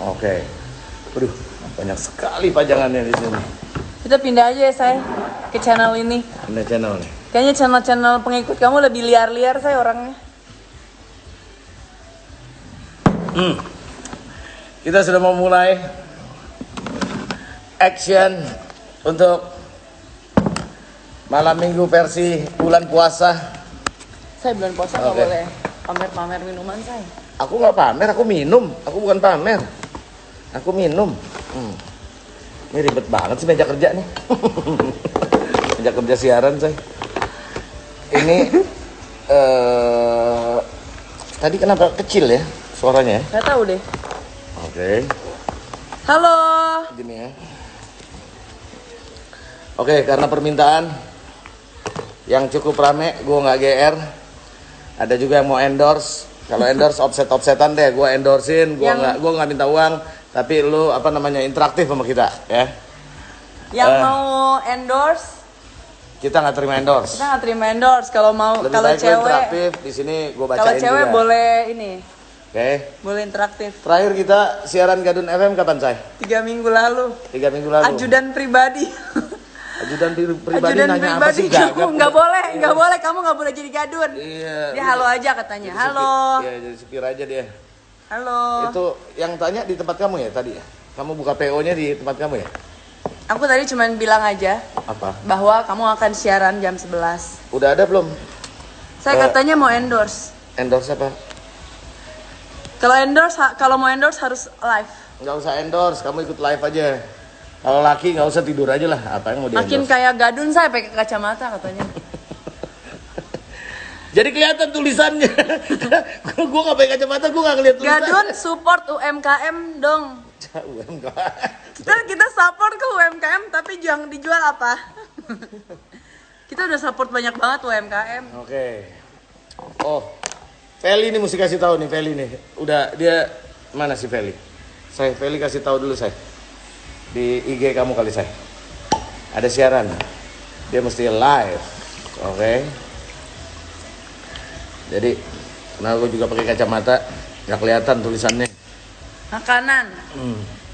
Oke. Waduh, banyak sekali pajangannya di sini. Kita pindah aja ya, saya ke channel ini. Ini channel nih. Kayaknya channel-channel pengikut kamu lebih liar-liar, saya orangnya. Kita sudah mau mulai action untuk malam minggu versi bulan puasa. Saya bulan puasa nggak boleh pamer-pamer minuman saya. Aku nggak pamer, aku minum. Aku bukan pamer. Aku minum. Ini ribet banget sih meja kerja nih. Meja kerja siaran saya. Ini tadi kenapa kecil ya suaranya? Nggak tahu deh. Oke. Halo. Gini ya. Oke, karena permintaan yang cukup rame, gue nggak GR. Ada juga yang mau endorse. Kalau endorse offset-offsetan deh, gue endorsein, gue nggak minta uang, tapi lu interaktif sama kita, ya. Yang mau endorse? Kita nggak terima endorse. Kita nggak terima endorse. Kalau mau, Lebih kalau baik lu cewek, interaktif di sini gue bacain juga. kalau cewek boleh ini, Oke. boleh interaktif. Terakhir kita siaran Gadun FM kapan, Say? 3 minggu lalu. 3 minggu lalu. Ajudan pribadi. Ajudan pribadi Ajudan nanya pribadi. apa sih? Gagap. Nggak boleh. Kamu nggak boleh jadi gadun. Iya. Dia halo aja katanya. Halo. Iya, jadi supir aja dia. Halo. Itu yang tanya di tempat kamu ya tadi ya? Kamu buka PO-nya di tempat kamu ya? Aku tadi cuma bilang aja Apa? bahwa kamu akan siaran jam 11. Udah ada belum? Saya katanya mau endorse. Endorse apa? Kalau mau endorse harus live. Nggak usah endorse, kamu ikut live aja. Kalau laki nggak usah tidur aja lah. Apa yang mau di Makin endorse? kayak gadun saya pakai kacamata katanya. Jadi kelihatan tulisannya. Gue nggak pakai kacamata, gue nggak ngeliat tulisannya. Gadun support UMKM dong. Kita support ke UMKM tapi jangan dijual apa? Kita udah support banyak banget UMKM. Oke. Oh, Feli nih mesti kasih tahu nih, Feli nih. Udah dia mana sih Feli? Feli kasih tahu dulu di IG kamu kali ada siaran. Dia mesti live. Oke. Jadi, kenapa gue juga pakai kacamata nggak kelihatan tulisannya. Makanan.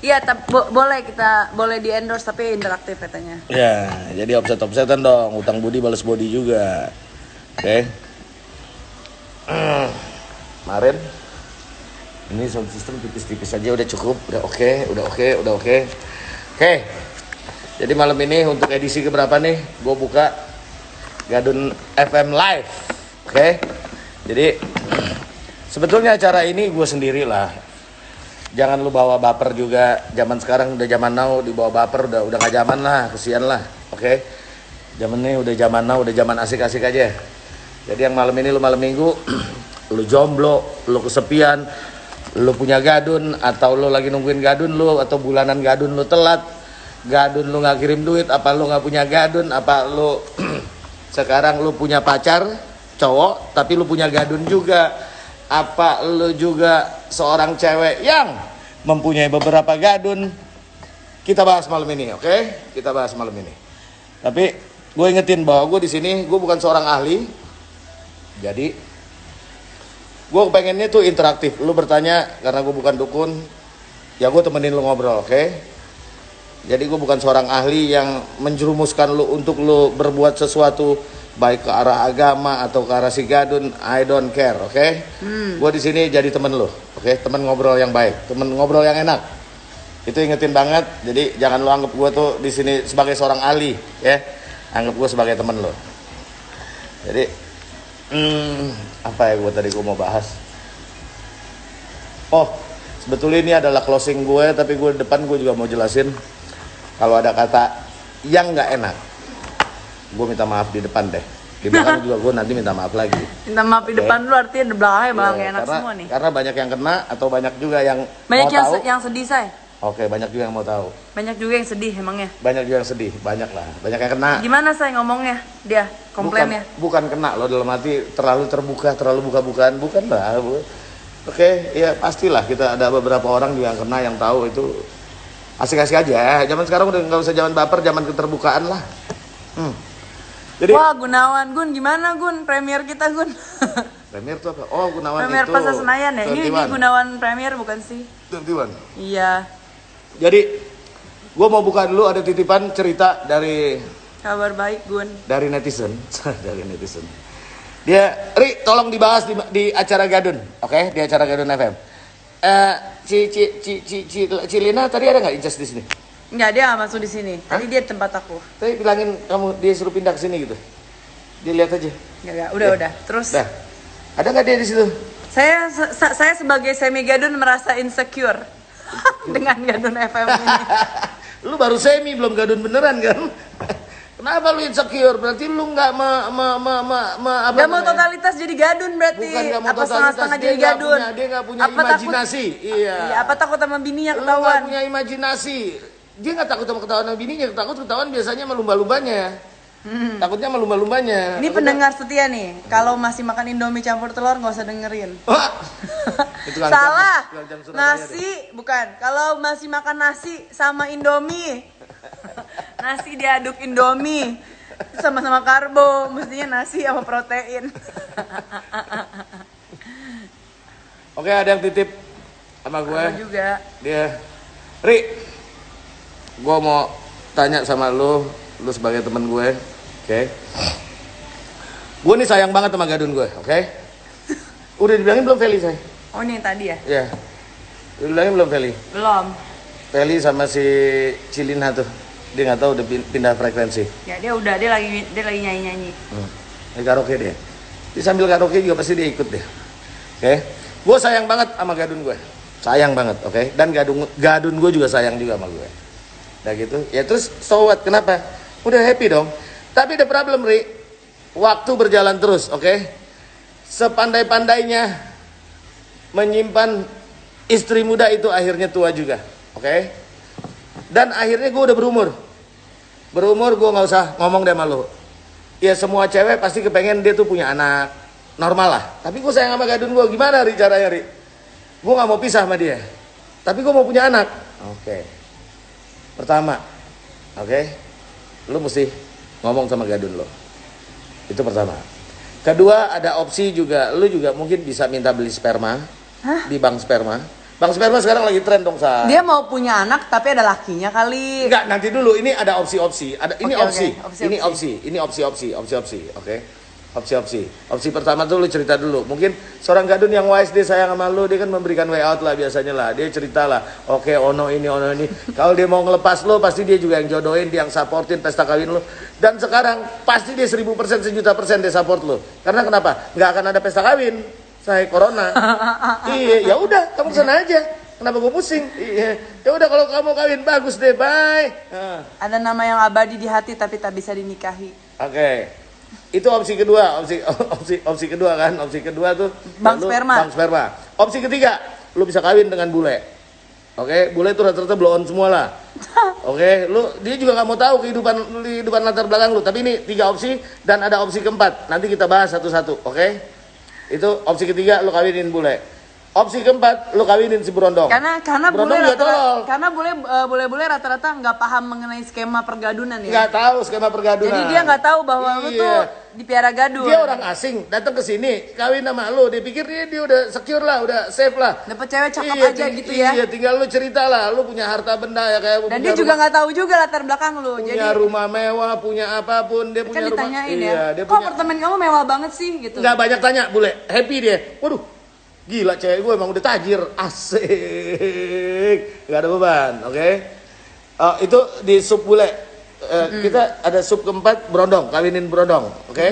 Iya, boleh di endorse tapi interaktif katanya. Ya, jadi offset-offsetan dong, utang budi balas body juga. Oke. Kemarin ini sound system tipis-tipis aja udah cukup, udah oke. Oke. Jadi malam ini untuk edisi keberapa nih? Gue buka Gadun FM Live. Oke. Jadi sebetulnya acara ini gue sendiri lah. Jangan lu bawa baper juga. Zaman sekarang udah zaman now, dibawa baper udah gak zaman lah, kesian lah. Oke. Zaman ini udah zaman now, udah zaman asik-asik aja. Jadi yang malam ini lu malam minggu, lu jomblo, lu kesepian, lu punya gadun atau lu lagi nungguin gadun lu atau bulanan gadun lu telat, gadun lu nggak kirim duit, apa lu nggak punya gadun, apa lu sekarang lu punya pacar cowok tapi lu punya gadun juga, apa lu juga seorang cewek yang mempunyai beberapa gadun, kita bahas malam ini, oke? Kita bahas malam ini. Tapi gue ingetin bahwa gue di sini gue bukan seorang ahli, jadi gue pengennya tuh interaktif. Lu bertanya karena gue bukan dukun, ya gue temenin lu ngobrol, oke? Jadi gue bukan seorang ahli yang menjerumuskan lu untuk lu berbuat sesuatu baik ke arah agama atau ke arah si gadun. I don't care, oke? Gue di sini jadi temen lu, oke? Temen ngobrol yang baik, temen ngobrol yang enak. Itu ingetin banget. Jadi jangan lu anggap gue tuh di sini sebagai seorang ahli, ya? Anggap gue sebagai temen lu. Jadi apa ya gue mau bahas? Oh, sebetulnya ini adalah closing gue, tapi gue depan gue juga mau jelasin kalau ada kata yang nggak enak, gue minta maaf di depan deh. Di belakang juga gue nanti minta maaf lagi. Minta maaf di depan dulu artinya di belakangnya malah nggak enak semua nih. Karena banyak yang kena atau banyak juga yang banyak mau tahu. yang sedih saya. Oke, banyak juga yang mau tahu. Banyak juga yang sedih emangnya. Banyak juga yang sedih, banyak lah. Banyak yang kena. Gimana saya ngomongnya? Dia komplainnya. Bukan kena loh dalam arti terlalu terbuka, terlalu buka-bukaan, bukan lah. Oke, ya pastilah kita ada beberapa orang juga yang kena yang tahu itu asik-asik aja. Zaman sekarang udah nggak usah zaman baper, zaman keterbukaan lah. Jadi, wah Gunawan, Gun gimana Gun? Premier kita Gun. Premier tuh apa? Oh, Gunawan Premier itu. Pasar Senayan ya? Ini 21. Gunawan Premier bukan sih? 21. Iya. Jadi, gue mau buka dulu ada titipan cerita dari Kabar baik, Gun. netizen. Dari netizen. Dia, Ri, tolong dibahas di acara Gadun, oke? Di acara Gadun FM. Cilina tadi ada nggak incas di sini? Enggak, dia nggak masuk di sini. Tadi dia di tempat aku. Tapi bilangin kamu dia suruh pindah ke sini gitu. Dia lihat aja. Enggak, udah. Terus Dah. Ada nggak dia di situ? saya sebagai semi Gadun merasa insecure dengan Gadun FM ini. Lu baru semi belum Gadun beneran kan? Kenapa lu insecure? Berarti lu nggak Gak mau totalitas jadi Gadun berarti. Bukan nggak mau apa totalitas, setengah-setengah jadi Gadun? Dia nggak punya Apa imajinasi. Iya, apa takut sama bininya Lu nggak ketahuan? punya imajinasi. Dia nggak takut sama ketahuan sama bininya, takut ketahuan biasanya sama lumba-lumbanya. Takutnya sama lumba-lumbanya. Ini pendengar setia nih, kalau masih makan Indomie campur telur nggak usah dengerin. Itu kan Salah. jam Surabaya Nasi bukan. Kalau masih makan nasi sama Indomie, nasi diaduk Indomie, sama-sama karbo, mestinya nasi sama protein. Oke, ada yang titip sama gue. Aku juga. Dia, Ri, gue mau tanya sama lu sebagai temen gue, oke? Gue nih sayang banget sama Gadun gue, oke? Udah dibilangin belum Feli saya? Oh ini yang tadi ya? Iya. Udah dibilangin belum Feli? Belum. Feli sama si Cilina tuh, dia nggak tahu udah pindah frekuensi. Ya dia udah, dia lagi nyanyi-nyanyi. Di karaoke dia. Di sambil karaoke juga pasti dia ikut deh. Oke? Gue sayang banget sama Gadun gue. Sayang banget, oke? Dan Gadun gue juga sayang juga sama gue. Nah gitu. Ya terus so what? Kenapa? Udah happy dong. Tapi ada problem, Ri. Waktu berjalan terus, oke? Sepandai-pandainya menyimpan istri muda itu akhirnya tua juga, oke? Dan akhirnya gue udah berumur. Berumur gue nggak usah ngomong deh sama lu. Ya semua cewek pasti kepengen dia tuh punya anak. Normal lah. Tapi gue sayang sama Gadun gue. Gimana Ri caranya, Ri? Gue gak mau pisah sama dia. Tapi gue mau punya anak. Oke. Pertama, oke? Lu mesti ngomong sama Gadun lo. Itu pertama. Kedua, ada opsi juga. Lu juga mungkin bisa minta beli sperma. Hah? Di bank sperma. Bank sperma sekarang lagi tren dong, Sa. Dia mau punya anak tapi ada lakinya kali. Enggak, nanti dulu. Ini ada opsi-opsi. Ini Oke, opsi. oke. Ini opsi. Ini opsi-opsi. Oke. Opsi-opsi. Opsi pertama tuh lu cerita dulu. Mungkin seorang Gadun yang wise, dia sayang sama lu, dia kan memberikan way out lah biasanya lah. Dia cerita lah. Oke, ono ini. Kalau dia mau ngelepas lu, pasti dia juga yang jodohin, dia yang supportin pesta kawin lu. Dan sekarang pasti dia 1000%, 1.000.000% dia support lu. Karena kenapa? Nggak akan ada pesta kawin. Saya corona. Iya, ya udah, kamu sana aja. Kenapa gue pusing? Iya. Ya udah kalau kamu kawin bagus deh, bye. Ada nama yang abadi di hati tapi tak bisa dinikahi. Oke. Itu opsi kedua, opsi kedua kan. Opsi kedua tuh Bank sperma. Bank sperma. Opsi ketiga, lu bisa kawin dengan bule. Oke, bule itu rata-rata blow on semua lah. Oke, dia juga nggak mau tahu kehidupan latar belakang lu. Tapi ini 3 opsi dan ada opsi keempat. Nanti kita bahas satu-satu, oke? Itu opsi ketiga, lu kawinin bule. Opsi keempat, lu kawinin si Brondong. Karena Brondong juga tolol. bule rata-rata nggak paham mengenai skema pergadunan ya. Nggak tahu skema pergadunan. Jadi dia nggak tahu bahwa lu tuh dipiara gadun. Dia orang asing, datang ke sini, kawin sama lu, dia pikir dia udah secure lah, udah safe lah. Dapat cewek cakep aja gitu ya. Iya, tinggal lu cerita lah, lu punya harta benda ya kayak. Dan dia juga nggak tahu juga latar belakang lu. Punya rumah mewah, punya apapun, dia punya kan rumah. ditanyain Iya, ya. dia Kok punya. apartemen kamu mewah banget sih gitu. Nggak banyak tanya, bule, happy dia. Waduh, gila cewek gue emang udah tajir, asik, nggak ada beban, oke? Itu di sub bule. Kita ada sub keempat, Brondong, kawinin Brondong, oke?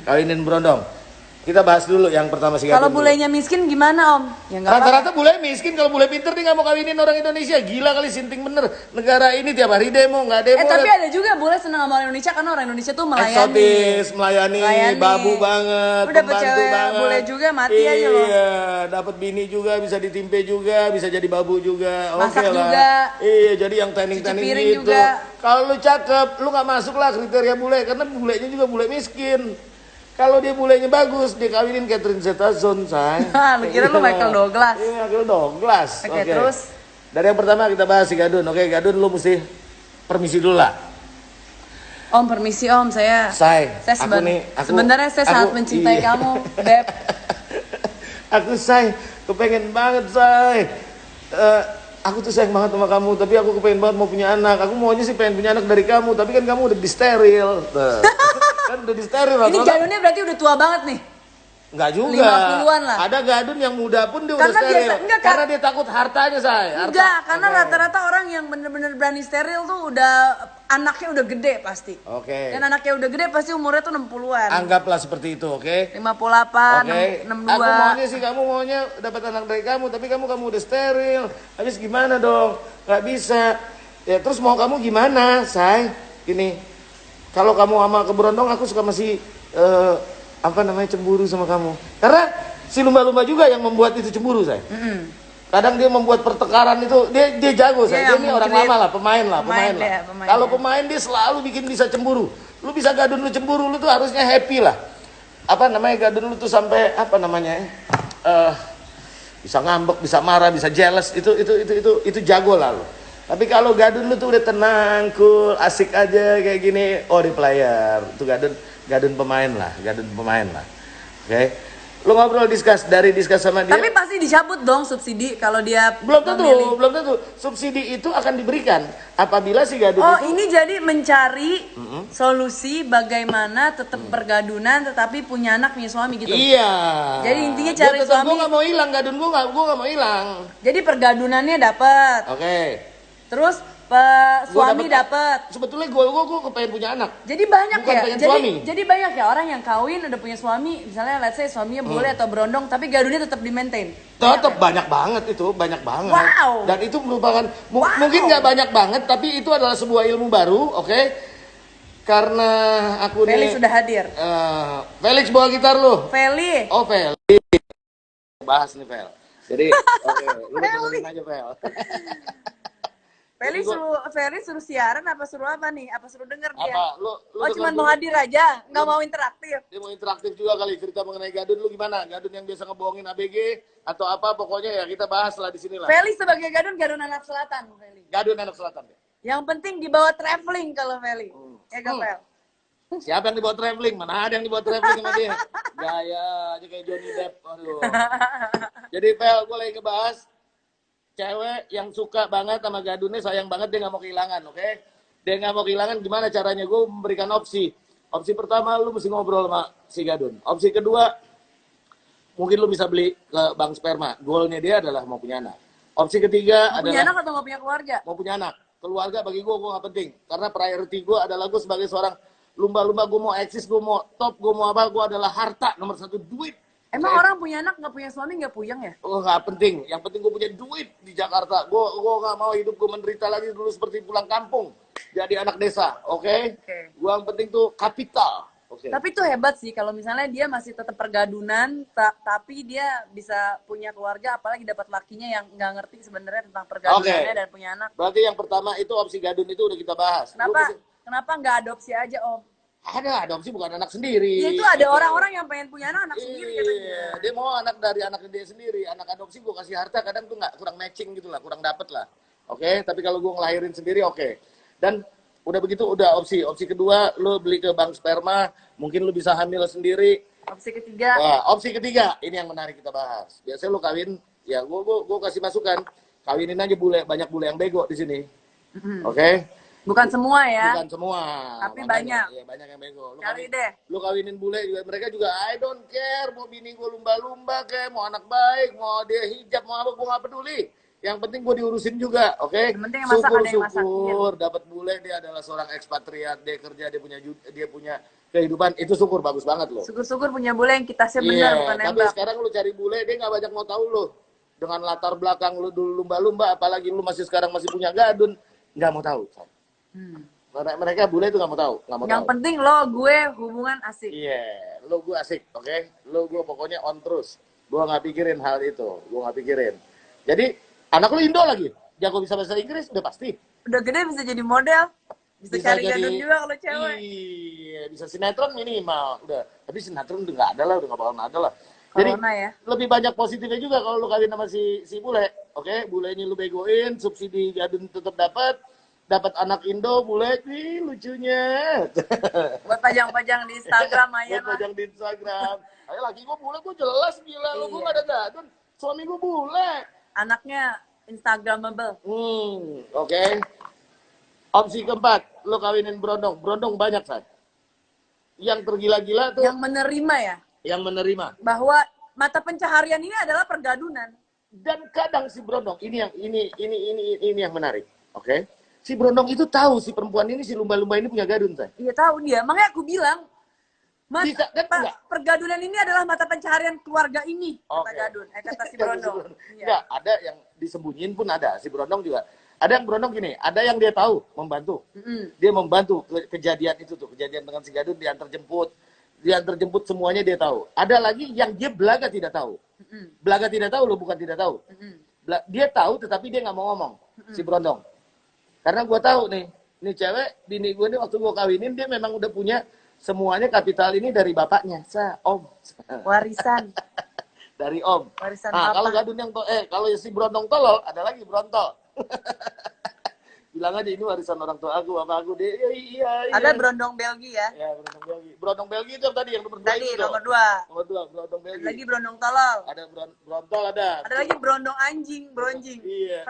Kawinin Brondong. Kita bahas dulu yang pertama si Gadun. Kalau bulenya miskin gimana Om? Ya nggak Rata-rata bule miskin, kalau bule pinter dia nggak mau kawinin orang Indonesia. Gila kali, sinting bener. Negara ini tiap hari demo, nggak demo. tapi ada juga bule senang sama orang Indonesia karena orang Indonesia tuh melayani. Eksotis, melayani, babu banget, Lu dapet pembantu cewek banget. bule juga mati aja loh. Iya, dapat bini juga, bisa ditimpe juga, bisa jadi babu juga. Masak Oke lah. juga. Iya, jadi yang tanding-tanding Cuci piring gitu. juga. Kalau lu cakep, lu nggak masuk lah kriteria bule karena bulenya juga bule miskin. Kalau dia bulenya bagus, dia kawinin Catherine Zeta-Jones, say. Lu kira lu Michael Douglas. Iya, Michael Douglas. Oke, terus? Dari yang pertama kita bahas si Gadun. Oke, Gadun lu mesti permisi dulu lah. Om, permisi Om, saya Say, aku sebenarnya saya sangat mencintai kamu, Beb. Aku say, kepengen banget say. Aku tuh sayang banget sama kamu, tapi aku kepengen banget mau punya anak. Aku maunya sih pengen punya anak dari kamu, tapi kan kamu udah disteril. Nah, kan udah disteril. Ini gadunnya berarti udah tua banget nih. Enggak juga. 50-an lah. Ada gadun yang muda pun dia Karena udah steril. enggak, karena dia takut hartanya saya. Enggak, karena rata-rata orang yang bener-bener berani steril tuh udah anaknya udah gede pasti. Oke. Dan anaknya udah gede pasti umurnya tuh 60-an. Anggaplah seperti itu, oke? 58, Oke. 62. Aku maunya sih kamu maunya dapat anak dari kamu, tapi kamu udah steril. Habis gimana dong? Gak bisa. Ya terus mau kamu gimana, say? Ini kalau kamu sama keberondong aku suka masih cemburu sama kamu. Karena si lumba-lumba juga yang membuat itu cemburu, say. Kadang dia membuat pertengkaran itu, dia jago, say. Dia ini orang lama lah, pemain lah. Kalau pemain dia selalu bikin bisa cemburu. Lu bisa gadun lu cemburu, lu tuh harusnya happy lah. Gadun lu tuh sampai bisa ngambek, bisa marah, bisa jealous, itu jago lah lu. Tapi kalau gadun lu tuh udah tenang, cool, asik aja kayak gini, di player. Itu gadun pemain lah. Oke. Lu ngobrol diskus sama dia. Tapi pasti dicabut dong subsidi kalau dia belum tentu. Subsidi itu akan diberikan apabila si gadun itu. Ini jadi mencari solusi bagaimana tetap pergadunan tetapi punya anak punya suami gitu. Iya. Jadi intinya cari suami. Gue nggak mau hilang gadun gue nggak mau hilang. Jadi pergadunannya dapat. Oke. Terus suami dapat. Sebetulnya gue kepengen punya anak. Jadi banyak. Bukan ya. Jadi banyak ya orang yang kawin udah punya suami, misalnya let's say suaminya bule atau berondong, tapi gadunnya tetap di maintain. Tetap banyak banget itu, banyak banget. Wow. Dan itu merupakan mungkin nggak banyak banget, tapi itu adalah sebuah ilmu baru, oke? Karena aku Felix sudah hadir. Felix bawa gitar lu. Felix. Oh Felix. Bahas nih Fel. Jadi lu dengerin aja Fel. Felix suruh siaran apa suruh apa nih? Apa suruh denger dia? Lu cuma mau hadir aja, nggak mau interaktif. Dia mau interaktif juga kali, cerita mengenai gadun lu gimana? Gadun yang biasa ngebohongin ABG atau apa, pokoknya ya kita bahas lah di sini lah. Felix sebagai gadun anak selatan, Felix. Gadun anak selatan ya. Yang penting dibawa traveling kalau Felix. Ya gak, Fel? Siapa yang dibawa traveling? Mana ada yang dibawa traveling sama dia? Gaya aja kayak Johnny Depp. Aduh. Jadi Fel, gue lagi ngebahas cewek yang suka banget sama gadunnya, sayang banget, dia nggak mau kehilangan, oke? Dia nggak mau kehilangan, gimana caranya? Gue memberikan opsi. Opsi pertama, lu mesti ngobrol sama si gadun. Opsi kedua, mungkin lu bisa beli ke bank sperma. Goalnya dia adalah mau punya anak. Opsi ketiga adalah punya anak atau nggak punya keluarga? Mau punya anak. Keluarga bagi gue nggak penting. Karena priority gue adalah gue sebagai seorang lumba-lumba, gue mau eksis, gue mau top, gue mau apa, gue adalah harta nomor satu, duit. Emang orang punya anak nggak punya suami nggak puyeng ya? Oh nggak penting, yang penting gue punya duit di Jakarta. Gue nggak mau hidup gue menderita lagi dulu seperti pulang kampung, jadi anak desa, oke? Gue yang penting tuh kapital. Tapi tuh hebat sih kalau misalnya dia masih tetap pergadunan, tapi dia bisa punya keluarga, apalagi dapat lakinya yang nggak ngerti sebenarnya tentang pergadunannya dan punya anak. Berarti yang pertama itu opsi gadun itu udah kita bahas. Kenapa nggak adopsi aja Om? Ada, adopsi bukan anak sendiri. Itu ada orang-orang yang pengen punya anak sendiri katanya. Dia mau anak dari anaknya dia sendiri. Anak adopsi gue kasih harta kadang tuh nggak, kurang matching gitu lah, kurang dapet lah. Oke, tapi kalau gue ngelahirin sendiri oke. Dan udah begitu udah opsi. Opsi kedua lu beli ke bank sperma, mungkin lu bisa hamil sendiri. Opsi ketiga. Opsi ketiga ini yang menarik kita bahas. Biasanya lu kawin, ya gue kasih masukan, kawinin aja banyak bule yang bego di sini. Oke. Bukan semua ya. Bukan semua. Tapi banyak. Iya, banyak yang bego. Cari deh. Lu kawinin bule juga, mereka juga I don't care, mau bini gue lumba-lumba kayak, mau anak baik, mau dia hijab, mau apa, gue gak peduli. Yang penting gue diurusin juga, oke? Syukur dapat bule, dia adalah seorang ekspatriat, dia kerja, dia punya kehidupan, itu syukur, bagus banget loh. Syukur punya bule yang kita benar bukan nembak. Tapi sekarang lu cari bule, dia gak banyak mau tahu lo. Dengan latar belakang lu dulu lumba-lumba, apalagi lu sekarang masih punya gadun, gak mau tahu. Mereka bule itu nggak mau tahu, yang penting lo gue hubungan asik. Lo gue asik, oke? Lo gue pokoknya on terus. Gue nggak pikirin hal itu, gue nggak pikirin. Jadi anak lo Indo lagi, jago bisa bahasa Inggris udah pasti. Udah gede bisa jadi model, bisa cari gadun juga kalau cewek. Iya, bisa sinetron minimal, udah. Tapi sinetron udah nggak ada lah, udah nggak bakalan ada lah. Jadi lebih banyak positifnya juga kalau lo kawin sama si bule, oke? Bulenya lo begoin, subsidi gadun tetap dapat. dapat anak Indo bule nih lucunya. Buat pajang-pajang di Instagram aja Buat pajang di Instagram. Ayo laki gue bule, gue jelas gila lu, gue Iya. gak ada gadun. Suami gue bule. Anaknya Instagramable. Oke. Opsi keempat, lo kawinin berondong. Berondong banyak, Say. Yang tergila-gila tuh Yang menerima ya, yang menerima. bahwa mata pencaharian ini adalah pergadunan. Dan kadang si berondong ini yang menarik. Oke. Si berondong itu tahu si perempuan ini, si lumba-lumba ini punya gadun, Say. Iya tahu dia, makanya aku bilang Bisa, kan enggak? pergadunan ini adalah mata pencaharian keluarga ini, kata Oke. gadun, kata si berondong. Iya. Enggak, ada yang disembunyiin pun ada. Si berondong juga. Ada yang berondong gini, ada yang dia tahu membantu. Dia membantu kejadian itu tuh, kejadian dengan si gadun, diantar jemput semuanya dia tahu. Ada lagi yang dia belaga tidak tahu. Belaga tidak tahu loh, bukan tidak tahu. Dia tahu tetapi dia nggak mau ngomong, si berondong. Karena gue tahu nih cewek, bini gue nih waktu gue kawinin dia memang udah punya semuanya kapital ini dari bapaknya, om. Warisan. Dari om. Warisan Nah, papa. kalau gadun yang kalau si berondong tolol, ada lagi brontol. Bilang aja ini warisan orang tua aku, bapak aku deh. Iya. Ada berondong Belgia. Ya, berondong Belgi. Berondong Belgi itu yang tadi yang nomor 2 Tadi itu. nomor 2. Nomor 2, berondong Belgi. Ada lagi berondong tolol. Ada brontol ada. Ada lagi berondong anjing, bronjing. Iya.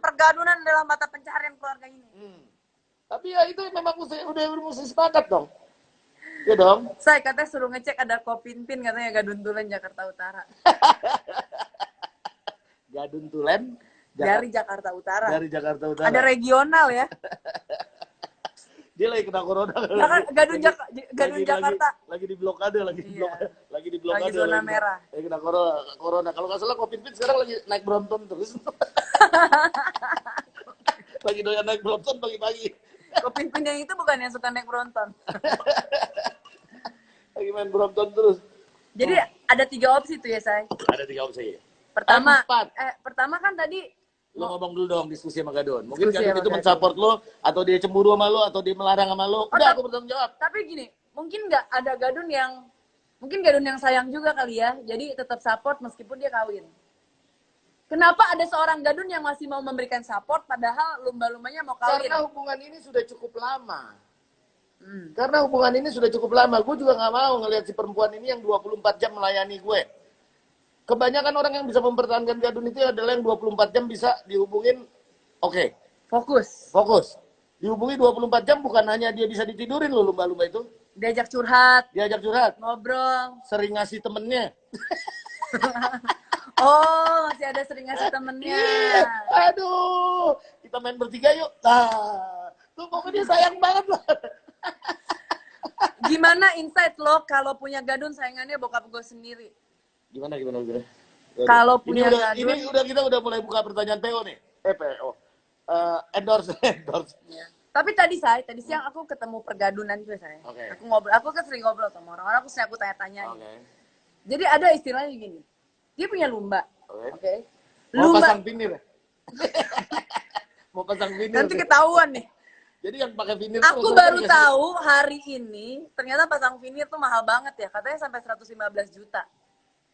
Pergadunan adalah mata pencaharian keluarga ini. Tapi ya itu memang udah mesti sepakat dong. Iya dong. Saya katanya suruh ngecek ada Kopinpin katanya Gadun Tulen Jakarta Utara. Gadun Tulen Dari Jakarta Utara. Dari Jakarta Utara. Ada regional ya. Dia lagi kena corona. Gadun Jakarta. Lagi di blokade, lagi di blokade. Lagi zona merah. Lagi kena corona. Kalau nggak salah Kopinpin sekarang lagi naik Brompton terus. Lagi doyan naik Brompton pagi-pagi. Kopinpin yang itu bukan yang suka naik Bronton. Lagi main Brompton terus. Jadi ada 3 opsi tuh ya, Say. Ada 3 opsi. Pertama kan tadi Lo ngomong dulu dong diskusi sama Gadun. Mungkin Diskusi Gadun sama itu Gadun. mensupport lo, atau dia cemburu sama lo, atau dia melarang sama lo. Udah, aku bertanggung jawab. Tapi gini, mungkin nggak ada gadun yang sayang juga kali ya. Jadi tetap support meskipun dia kawin. Kenapa ada seorang gadun yang masih mau memberikan support padahal lumba-lumbanya mau kawin? Karena hubungan ini sudah cukup lama. Karena hubungan ini sudah cukup lama. Gue juga nggak mau ngelihat si perempuan ini yang 24 jam melayani gue. Kebanyakan orang yang bisa mempertahankan gadun itu adalah yang 24 jam bisa dihubungin. Oke. Fokus. Dihubungi 24 jam bukan hanya dia bisa ditidurin loh lumba-lumba itu. Diajak curhat, Ngobrol. ngobrol. Sering ngasih temennya. Oh, masih ada sering ngasih temennya. Iya. Aduh. Kita main bertiga yuk. Nah. Tuh pokoknya sayang banget lah. Gimana insight lo kalau punya gadun sayangannya bokap gue sendiri? Gimana? Kalau punya gadun. Ini kita udah mulai buka pertanyaan PO nih. PO. Endorse. Ya. Tapi tadi siang aku ketemu pergadunan juga saya. Okay. Aku kan sering ngobrol sama orang-orang, aku tanya-tanya. Okay. Jadi ada istilahnya gini. Dia punya lumba. Oke. Okay. Mau pasang vinir. Mau pasang vinir. Nanti ketahuan nih. Jadi yang pakai vinir aku baru tahu hari ini ternyata pasang vinir tuh mahal banget ya. Katanya sampai 115 juta.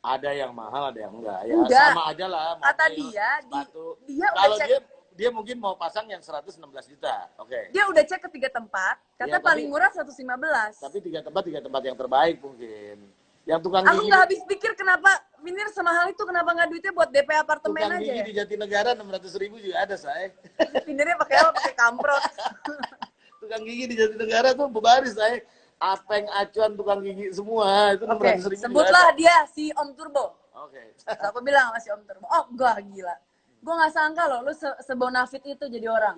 Ada yang mahal, ada yang enggak. Ya enggak. sama aja lah. Kata dia kalau dia mungkin mau pasang yang 116 juta. Oke. Dia udah cek ke 3 tempat, kata paling murah 115. Tapi 3 tempat yang terbaik mungkin. Yang tukang aku gigi. nggak habis pikir kenapa vinir semahal itu, kenapa nggak duitnya buat DP apartemen tukang aja gigi ya? di Jatinegara 600.000 juga ada, Say. Vinirnya pakai apa? Pakai kamprot. Tukang gigi di Jatinegara tuh berbaris, Say. Apeng, acuan, tukang gigi semua itu 600.000. Sebutlah dia si Om Turbo. Oke. Aku bilang sama si Om Turbo, oh gak gila. Gue gak sangka loh, lu sebonafit itu jadi orang.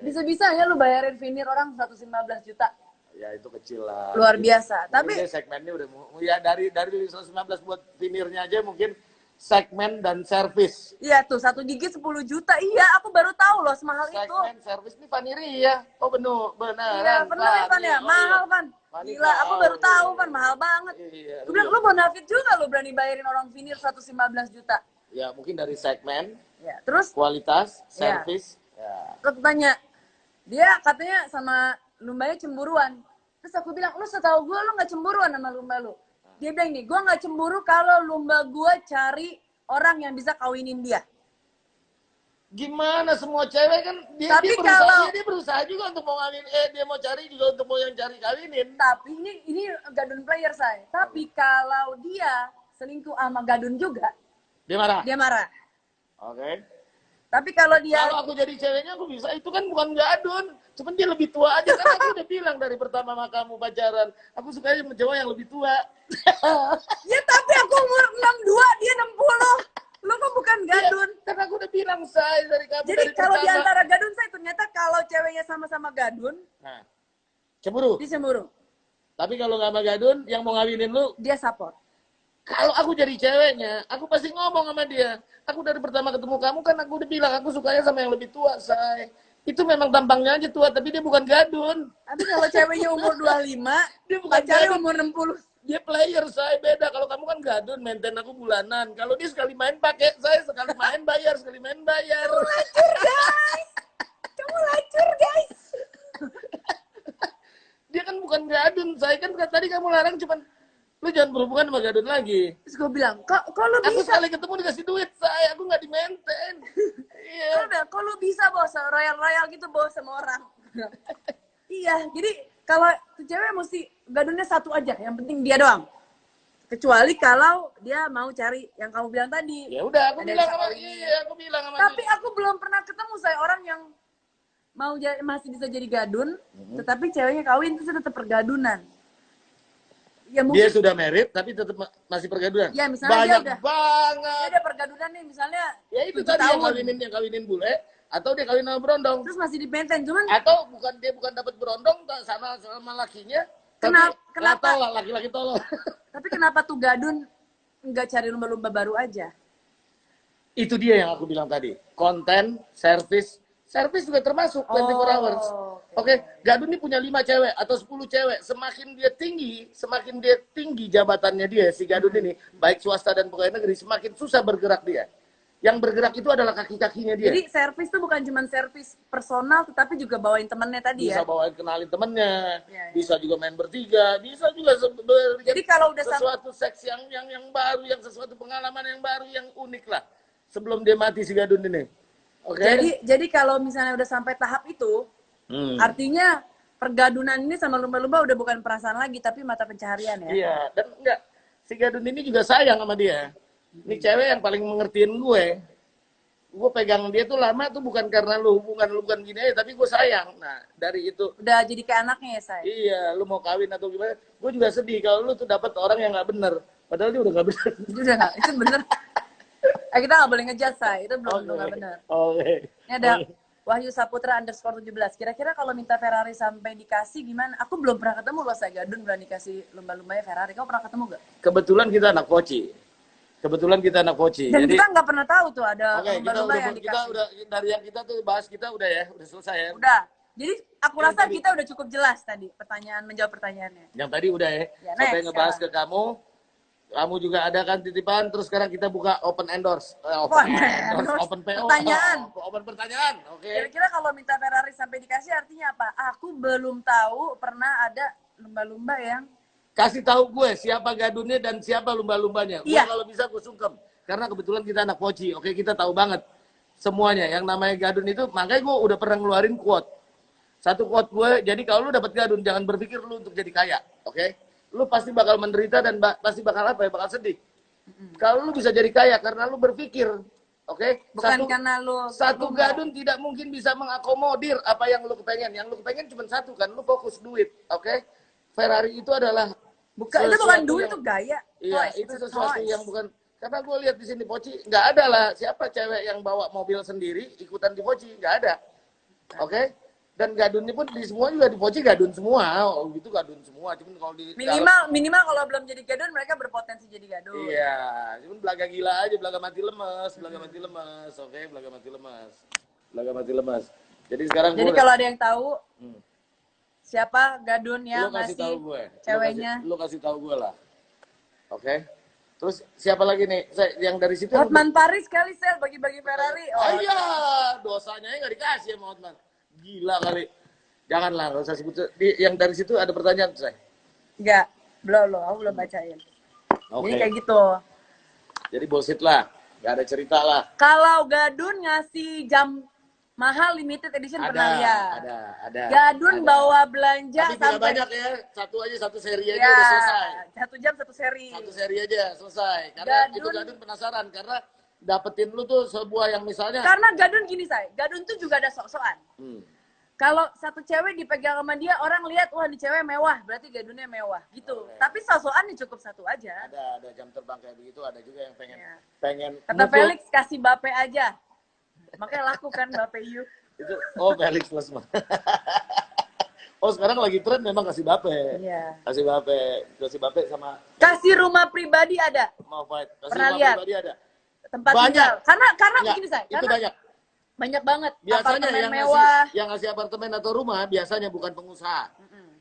Bisa-bisanya lu bayarin vinir orang 115 juta. Ya itu kecil lah. Luar biasa. Tapi segmennya udah ya dari 115 buat vinirnya aja mungkin segmen dan servis. Iya tuh, 1 gigi 10 juta. Iya, aku baru tahu loh semahal itu. Segmen servis ini Vaniria. Oh benar. Iya, benar ya, mahal Pan. Gila, aku baru tahu Pan, mahal banget. Iya. Gue bilang, lu bonafit juga lu berani bayarin orang vinir 115 juta. Ya mungkin dari segmen, ya, terus kualitas, servis. Ya. Aku tanya, dia katanya sama lumbanya cemburuan. Terus aku bilang, lu setahu gue lu gak cemburuan sama lumba lu. Dia bilang nih, gue gak cemburu kalau lumba gue cari orang yang bisa kawinin dia. Gimana semua cewek kan Tapi dia berusaha, kalau- dia berusaha juga untuk mau ngawin, dia mau cari juga untuk mau yang cari kawinin. Tapi ini gadun player saya. Tapi kalau dia selingkuh sama gadun juga, Dia marah. dia marah. Oke. Tapi kalau dia Kalau aku jadi ceweknya aku bisa, itu kan bukan gadun. Cuman dia lebih tua aja, kan aku udah bilang dari pertama sama kamu pacaran. Aku sukanya sama cowok yang lebih tua. ya tapi aku umur 62, dia 60. Lu kok bukan gadun? Iya, kan aku udah bilang, say, dari kamu Jadi dari kalau di pertama. antara gadun saya ternyata kalau ceweknya sama-sama gadun, Nah, cemburu. dia cemburu. Tapi kalau gak sama gadun, yang mau ngawinin lu, Dia support. kalau aku jadi ceweknya, aku pasti ngomong sama dia. Aku dari pertama ketemu kamu kan aku udah bilang, aku sukanya sama yang lebih tua, say. Itu memang tampangnya aja tua, tapi dia bukan gadun. Tapi kalau ceweknya umur 25, Dia bukan pacarnya gadun. umur 60. Dia player, saya beda. Kalau kamu kan gadun, maintain aku bulanan. Kalau dia sekali main pakai, saya sekali main bayar, sekali main bayar. Lacur guys. Kamu lacur guys. Dia kan bukan gadun, saya kan tadi kamu larang cuman, lu jangan berhubungan sama gadun lagi. Terus gue bilang, kok lu Aku bisa? sekali ketemu dikasih duit, saya, aku nggak di-maintain. Iya. Kok lu bisa bos, royal gitu bos sama orang. Iya, jadi kalau tuh cewek mesti gadunnya satu aja, yang penting dia doang. Kecuali kalau dia mau cari yang kamu bilang tadi. Ya udah, aku Ada bilang yang sama kawin. aku bilang sama Tapi dia. aku belum pernah ketemu saya orang yang mau masih bisa jadi gadun, tetapi ceweknya kawin terus tetap pergadunan. Ya Dia mungkin sudah married tapi tetap masih pergadunan. Ya, misalnya dia banyak udah- banget. dia ada pergadunan nih misalnya Ya itu 7 tadi tahun, yang kawinin bule atau dia kawin sama berondong. terus masih di maintain, cuman Atau dia bukan dapat berondong sama lakinya. Kenapa? Tapi lah laki-laki tolong. tapi kenapa tuh gadun nggak cari lumba-lumba baru aja? Itu dia yang aku bilang tadi. Konten, service juga termasuk 24 hours. Oke, gadun ini punya 5 cewek atau 10 cewek. Semakin dia tinggi jabatannya dia, si gadun ini, baik swasta dan pegawai negeri, semakin susah bergerak dia. Yang bergerak itu adalah kaki-kakinya dia. Jadi servis tuh bukan cuma servis personal, tetapi juga bawain temennya tadi Bisa ya. bawain kenalin temennya, Iya, iya. bisa juga main bertiga, bisa juga Jadi kalau udah sesuatu seks yang baru, yang sesuatu pengalaman yang baru, yang unik lah. Sebelum dia mati si gadun ini. Oke? jadi kalau misalnya udah sampai tahap itu, artinya pergadunan ini sama lumba-lumba udah bukan perasaan lagi, tapi mata pencaharian ya. Iya, dan enggak, si gadun ini juga sayang sama dia. Ini cewek yang paling mengertiin gue. Gue pegang dia tuh lama tuh bukan karena lu bukan gini aja, tapi gue sayang. Nah, dari itu, Udah jadi kayak anaknya ya, saya. iya, lu mau kawin atau gimana, gue juga sedih kalau lu tuh dapat orang yang nggak bener. Padahal dia udah nggak bener. Itu udah nggak, itu bener. Kita nggak boleh ngejudge, saya. Itu belum nggak bener. Oke. Ini ada Wahyu Saputra _17. Kira-kira kalau minta Ferrari sampai dikasih gimana? Aku belum pernah ketemu loh, saya gadun berani dikasih lumba-lumbanya Ferrari. Kamu pernah ketemu gak? Kebetulan kita anak poci. Dan Jadi, kita nggak pernah tahu tuh ada oke, lumba-lumba yang kita dikasih. udah dari yang kita tuh bahas kita udah ya, udah selesai ya. Udah. Jadi aku Yang rasa tadi- kita udah cukup jelas tadi menjawab pertanyaannya. Yang tadi udah ya. Ya, Sampai next ngebahas sekarang. ke kamu. Kamu juga ada kan titipan, terus sekarang kita buka open endorse. Open endorse. Open PO. Pertanyaan. Open pertanyaan. Oke. Kira-kira kalau minta Ferrari sampai dikasih artinya apa? Aku belum tahu pernah ada lumba-lumba yang Kasih tahu gue siapa gadunnya dan siapa lumba-lumbanya. Gue Iya. kalau bisa gue sungkem. Karena kebetulan kita anak poci. Oke, kita tahu banget semuanya. Yang namanya gadun itu, makanya gue udah pernah ngeluarin quote. Satu quote gue, jadi kalau lu dapat gadun, jangan berpikir lu untuk jadi kaya. Oke? Lu pasti bakal menderita dan pasti bakal apa ya? Bakal sedih. Kalau lu bisa jadi kaya karena lu berpikir. Oke? bukan karena lu Satu lumba. gadun tidak mungkin bisa mengakomodir apa yang lu kepengen. Yang lu kepengen cuma satu kan, lu fokus duit. Oke? Ferrari itu adalah Itu bukan sesuatu duit, yang- itu gaya. Iya, Toys, itu it's a sesuatu toys. yang bukan. Karena gue lihat di sini Poci nggak ada lah siapa cewek yang bawa mobil sendiri ikutan di Poci, nggak ada. Oke? Dan gadunnya pun di semua juga di Poci gadun semua. Oh, gitu gadun semua. Cuman kalau di Minimal kalau belum jadi gadun mereka berpotensi jadi gadun. iya, cuman belaga gila aja, belaga mati lemes. Oke, belaga mati lemes. Jadi sekarang Jadi kalau ada yang tahu Hmm. siapa gadun lu yang kasih tahu ngasih gue. ceweknya. Lu kasih tahu gue lah. Oke? Terus siapa lagi nih? Yang dari situ yang Hotman Paris kali sel bagi-bagi Ferrari. Oh, iya, dosanya nggak dikasih sama Hotman. Gila kali. Janganlah, nggak usah sebut. Yang dari situ ada pertanyaan, saya. enggak. Belum, aku belum bacain. Oke. Jadi kayak gitu. Jadi bullshit lah. Gak ada cerita lah. Kalau Gadun ngasih jam mahal limited edition pernah lihat. Ada. Gadun bawa belanja tapi tidak sampai banyak ya, satu seri aja ya, udah selesai. 1 jam 1 seri. Satu seri aja selesai. Karena itu Gadun penasaran karena dapetin lu tuh sebuah yang misalnya. Karena Gadun gini Gadun tuh juga ada sok-sokan. Kalau satu cewek dipegang sama dia, orang lihat wah ini cewek mewah, berarti Gadunnya mewah gitu. Okay. Tapi sok-sokan cukup satu aja. Ada jam terbang kayak begitu, ada juga yang pengen. Kata Felix kasih Bape aja. Makanya laku kan Bape You. Itu Felix plus mah. Sekarang lagi tren memang kasih Bape. Iya. Kasih Bape sama kasih rumah pribadi ada. Mau fight. Kasih pernah rumah lihat pribadi ada. Tempat tinggal. Karena begini karena banyak banget biasanya apartemen mewah. yang ngasih apartemen atau rumah biasanya bukan pengusaha,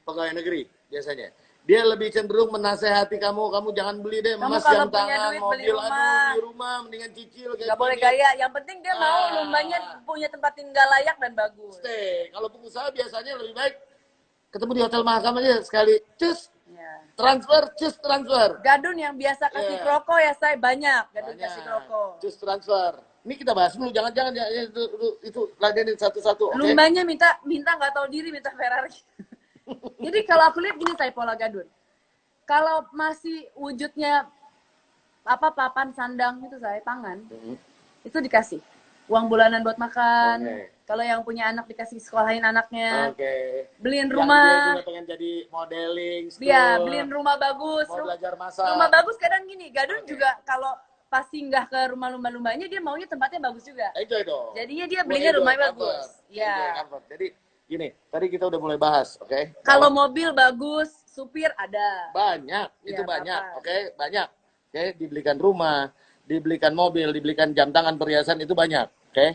pegawai negeri biasanya. Dia lebih cenderung menasehati kamu jangan beli deh emas jam tangan, mobil, beli rumah, mendingan cicil. Gak boleh gaya, yang penting dia mau lumbanya punya tempat tinggal layak dan bagus. Stay. Kalau pengusaha biasanya lebih baik ketemu di hotel mahakam aja sekali, transfer. Gadun yang biasa kasih kroko ya saya banyak. Gadun kasih kroko. Transfer. Ini kita bahas dulu, jangan ya, itu ladenin satu-satu. Okay? Lumbanya minta nggak tahu diri, minta Ferrari. Jadi kalau aku lihat gini pola Gadun. Kalau masih wujudnya papan sandang itu pangan, itu dikasih uang bulanan buat makan. Okay. Kalau yang punya anak dikasih sekolahin anaknya. Beliin rumah. Dia juga pengen jadi modeling. Dia beliin rumah bagus. Mau belajar masak. Rumah bagus kadang gini. Gadun juga kalau pas singgah ke rumah lumba-lumbanya dia maunya tempatnya bagus juga. Enjoy dong. Jadinya dia belinya rumahnya bagus. Iya. Jadi gini, tadi kita udah mulai bahas, oke? Kalau mobil bagus, supir ada. Banyak, itu banyak, banyak. Dibelikan rumah, dibelikan mobil, dibelikan jam tangan, perhiasan itu banyak, oke?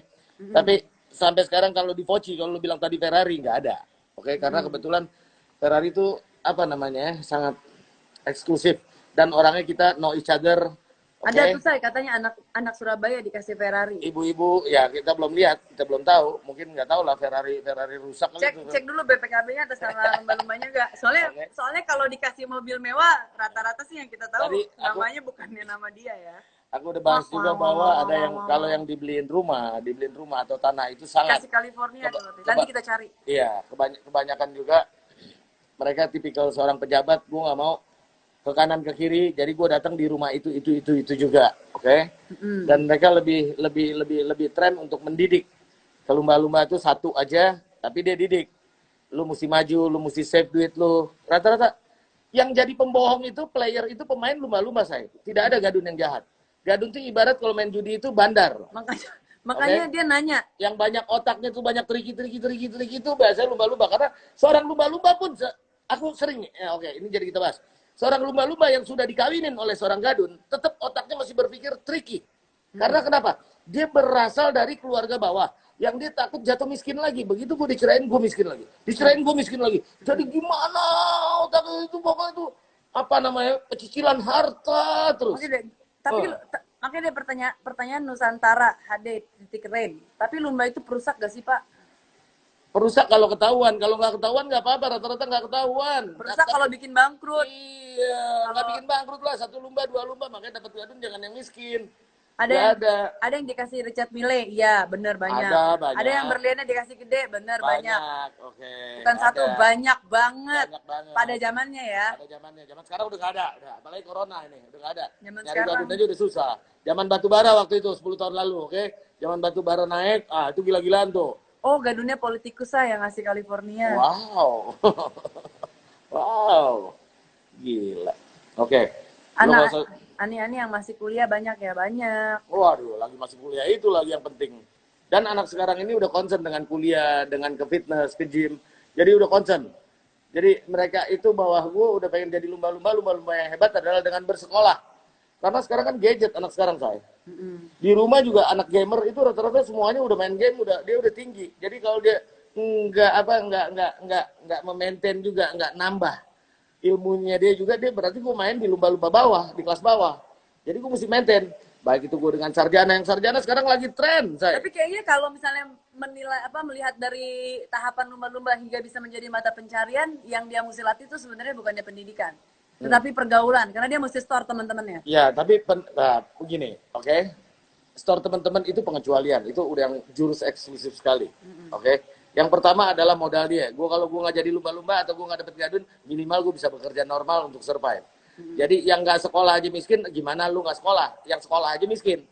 Tapi sampai sekarang kalau di Voci, kalau lu bilang tadi Ferrari nggak ada, oke? Karena kebetulan Ferrari itu sangat eksklusif dan orangnya kita know each other. Ada tuh katanya anak Surabaya dikasih Ferrari. Ibu-ibu ya kita belum lihat, kita belum tahu, mungkin nggak tahu lah Ferrari rusak. Cek dulu BPKB-nya atas nama lumba-lumbanya nggak? Soalnya kalau dikasih mobil mewah rata-rata sih yang kita tahu tadi, namanya bukannya nama dia ya. Aku udah bahas juga bahwa ada yang kalau yang dibeliin rumah atau tanah itu sangat. Kasih California nanti kita cari. Iya, kebanyakan juga mereka tipikal seorang pejabat, gue nggak mau ke kanan ke kiri, jadi gue datang di rumah itu juga, oke? Dan mereka lebih tren untuk mendidik. Ke lumba-lumba itu satu aja, tapi dia didik. Lu mesti maju, lu mesti save duit lu. Rata-rata yang jadi pembohong itu player itu pemain lumba-lumba saya. Tidak ada Gadun yang jahat. Gadun tuh ibarat kalau main judi itu bandar. Makanya dia nanya. Yang banyak otaknya tuh banyak triki itu biasanya lumba-lumba. Karena seorang lumba-lumba pun aku sering, ini jadi kita bahas. Seorang lumba-lumba yang sudah dikawinin oleh seorang Gadun, tetap otaknya masih berpikir tricky. Karena kenapa? Dia berasal dari keluarga bawah. Yang dia takut jatuh miskin lagi. Begitu gue dicerain, gue miskin lagi. Dicerain, gue miskin lagi. Jadi gimana otak itu, pokoknya itu, pecicilan harta terus. Makanya dia pertanyaan Nusantara HD titik rain. Tapi lumba itu perusak gak sih Pak? Perusak kalau ketahuan, kalau nggak ketahuan nggak apa-apa, rata-rata nggak ketahuan. Perusak kalau bikin bangkrut. Iya, nggak bikin bangkrut lah, 1 lumba, 2 lumba, makanya dapat Gadun jangan yang miskin. Ada yang dikasih Richard Mille, iya bener banyak. Ada yang berliannya dikasih gede, bener banyak. Bukan satu, banyak banget. Pada zamannya ya. Zaman sekarang udah nggak ada, apalagi corona ini, udah nggak ada. Nyari Gadun aja udah susah. Zaman batu bara waktu itu 10 tahun lalu, oke? Zaman batu bara naik, itu gila-gilaan tuh. Gadunnya politikus yang ngasih California. Wow. Wow. Gila. Oke. Ani yang masih kuliah banyak ya, banyak. Waduh, lagi masih kuliah itu lagi yang penting. Dan anak sekarang ini udah concern dengan kuliah, dengan ke fitness, ke gym. Jadi udah concern. Jadi mereka itu bahwa gue udah pengen jadi lumba-lumba yang hebat adalah dengan bersekolah. Karena sekarang kan gadget anak sekarang saya. Di rumah juga anak gamer itu rata-rata semuanya udah main game, dia udah tinggi. Jadi kalau dia nggak memaintain juga, nggak nambah ilmunya dia juga, dia berarti gue main di lumba-lumba bawah, di kelas bawah. Jadi gue mesti maintain. Baik itu gue dengan sarjana, yang sarjana sekarang lagi tren saya. Tapi kayaknya kalau misalnya melihat dari tahapan lumba-lumba hingga bisa menjadi mata pencarian, yang dia mesti latih itu sebenarnya bukannya pendidikan. Tetapi pergaulan, karena dia mesti store teman-temannya. Ya, tapi begini, oke? store teman-teman itu pengecualian. Itu udah yang jurus eksklusif sekali. Oke. Yang pertama adalah modal dia. Kalau gue nggak jadi lumba-lumba atau gue nggak dapet gadun, minimal gue bisa bekerja normal untuk survive. Jadi yang nggak sekolah aja miskin, gimana lu nggak sekolah? Yang sekolah aja miskin.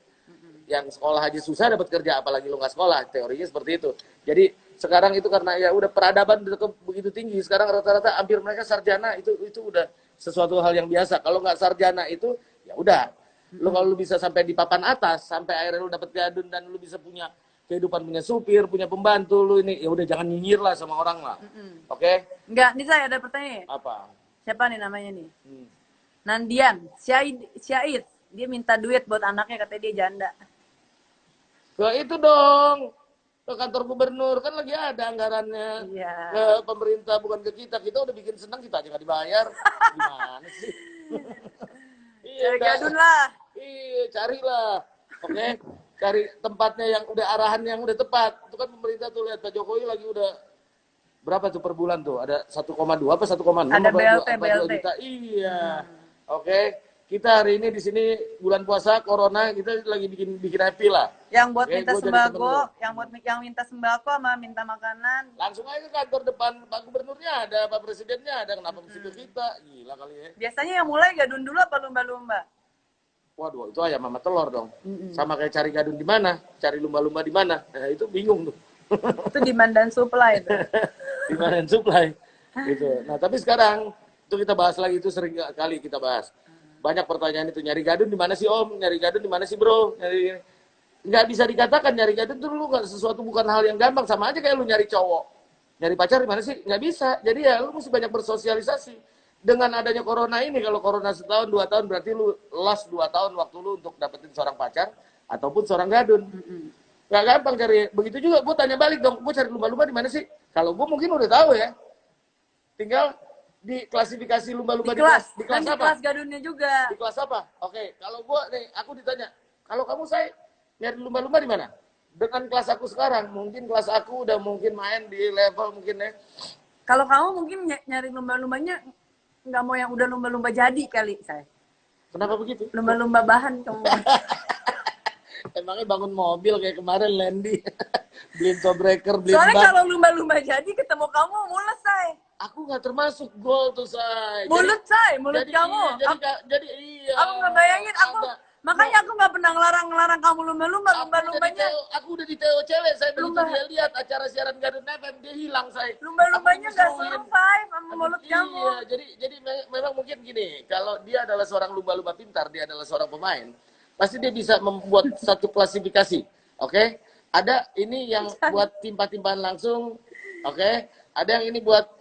Yang sekolah aja susah dapat kerja, apalagi lu nggak sekolah. Teorinya seperti itu. Jadi sekarang itu karena ya udah peradaban udah begitu tinggi. Sekarang rata-rata hampir mereka sarjana, itu udah sesuatu hal yang biasa. Kalau nggak sarjana itu ya udah. Lu kalau lu bisa sampai di papan atas, sampai akhirnya lu dapat gadun dan lu bisa punya kehidupan, punya supir, punya pembantu, lu ini ya udah jangan nyinyir lah sama orang lah. Oke? Enggak, nih saya ada pertanyaan. Apa? Siapa nih namanya nih? Nandian, Syahid. Dia minta duit buat anaknya, katanya dia janda. Ke itu dong. Ke kantor gubernur, kan lagi ada anggarannya. Iya. Ke pemerintah, bukan ke kita. Kita udah bikin senang, kita aja nggak dibayar. Gimana sih? Cari gadun lah. Iya, carilah. Oke? Cari tempatnya yang udah arahan yang udah tepat. Itu kan pemerintah tuh, lihat Pak Jokowi lagi udah berapa tuh per bulan tuh? Ada 1,2 apa 1,6 Ada apa BLT. juta? Iya. Oke. Kita hari ini di sini bulan puasa corona, kita lagi bikin happy lah. Yang buat Oke, minta gua jadi sembako, temen yang minta sembako sama minta makanan. langsung aja ke kantor depan, Pak Gubernurnya ada, Pak Presidennya ada, kenapa mesti ke kita? Gila kali ya. Biasanya yang mulai gadun dulu apa lumba-lumba? Waduh, itu ayam sama telur dong. Sama kayak cari gadun di mana, cari lumba-lumba di mana. Nah, itu bingung tuh. Itu demand dan supply itu. Demand and supply. Gitu. Nah, tapi sekarang itu kita bahas lagi, itu sering kali kita bahas. Banyak pertanyaan itu, nyari gadun di mana sih Om? Nyari gadun di mana sih Bro? Nggak bisa dikatakan nyari gadun itu lu nggak, sesuatu bukan hal yang gampang, sama aja kayak lu nyari cowok. Nyari pacar di mana sih? Nggak bisa. Jadi ya lu mesti banyak bersosialisasi. Dengan adanya corona ini, kalau corona setahun 2 tahun berarti lu lost 2 tahun waktu lu untuk dapetin seorang pacar ataupun seorang gadun. Nggak gampang cari. Begitu juga gue tanya balik dong, gue cari lumba-lumba di mana sih? Kalau gue mungkin udah tahu ya. Tinggal di klasifikasi lumba-lumba Di kelas apa? di kelas gadunnya juga. Di kelas apa? Oke, kalau gua nih, aku ditanya, kalau kamu saya nyari lumba-lumba di mana? Dengan kelas aku sekarang, mungkin kelas aku udah mungkin main di level mungkin ya. Kalau kamu mungkin nyari lumba-lumbanya nggak mau yang udah lumba-lumba jadi kali, saya. Kenapa begitu? Lumba-lumba bahan kamu. Emangnya bangun mobil kayak kemarin Landy. Beliin toe breaker, beliin Soalnya ban. kalau lumba-lumba jadi ketemu kamu mules, say. Aku nggak termasuk gol tuh, say. Mulut, say, mulut jadi, kamu. Jadi iya. Aku nggak bayangin, makanya aku nggak pernah ngelarang kamu lumba-lumba, lumba-lumbanya. Aku udah di TO cewek, saya begitu Lumba. dia lihat acara siaran Gadun FM, dia hilang, saya. Lumba-lumbanya nggak Aku disuruhin. survive sama mulut kamu. Iya, jadi memang mungkin gini, kalau dia adalah seorang lumba-lumba pintar, dia adalah seorang pemain, pasti dia bisa membuat satu klasifikasi, oke? Ada ini yang buat timpa-timpahan langsung, oke? Ada yang ini buat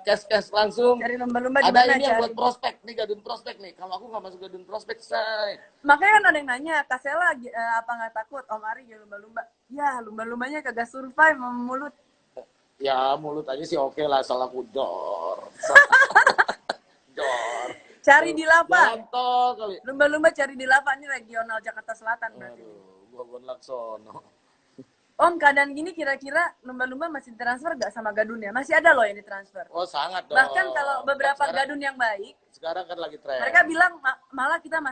cash langsung. Cari lumba-lumba di Ada mana, ini yang cari? buat prospek nih, Gadun prospek nih. Kalau aku nggak masuk Gadun prospek, say. Makanya kan ada yang nanya, Kak Sela apa nggak takut Om Ari ya lumba-lumba? Ya, lumba-lumbanya kagak survive sama mulut. Ya mulut aja sih oke lah, salah kudor. Dor. Cari di Lapa. Jalan tol kali. Lumba-lumba cari di Lapa, ini regional Jakarta Selatan berarti. Aduh, gua Laksono. Om, keadaan gini kira-kira lumba-lumba masih ditransfer gak sama gadunnya? Masih ada loh yang ditransfer. Oh sangat dong. Bahkan kalau beberapa Sekarang- gadun yang baik, Sekarang kan lagi tren. mereka bilang malah kita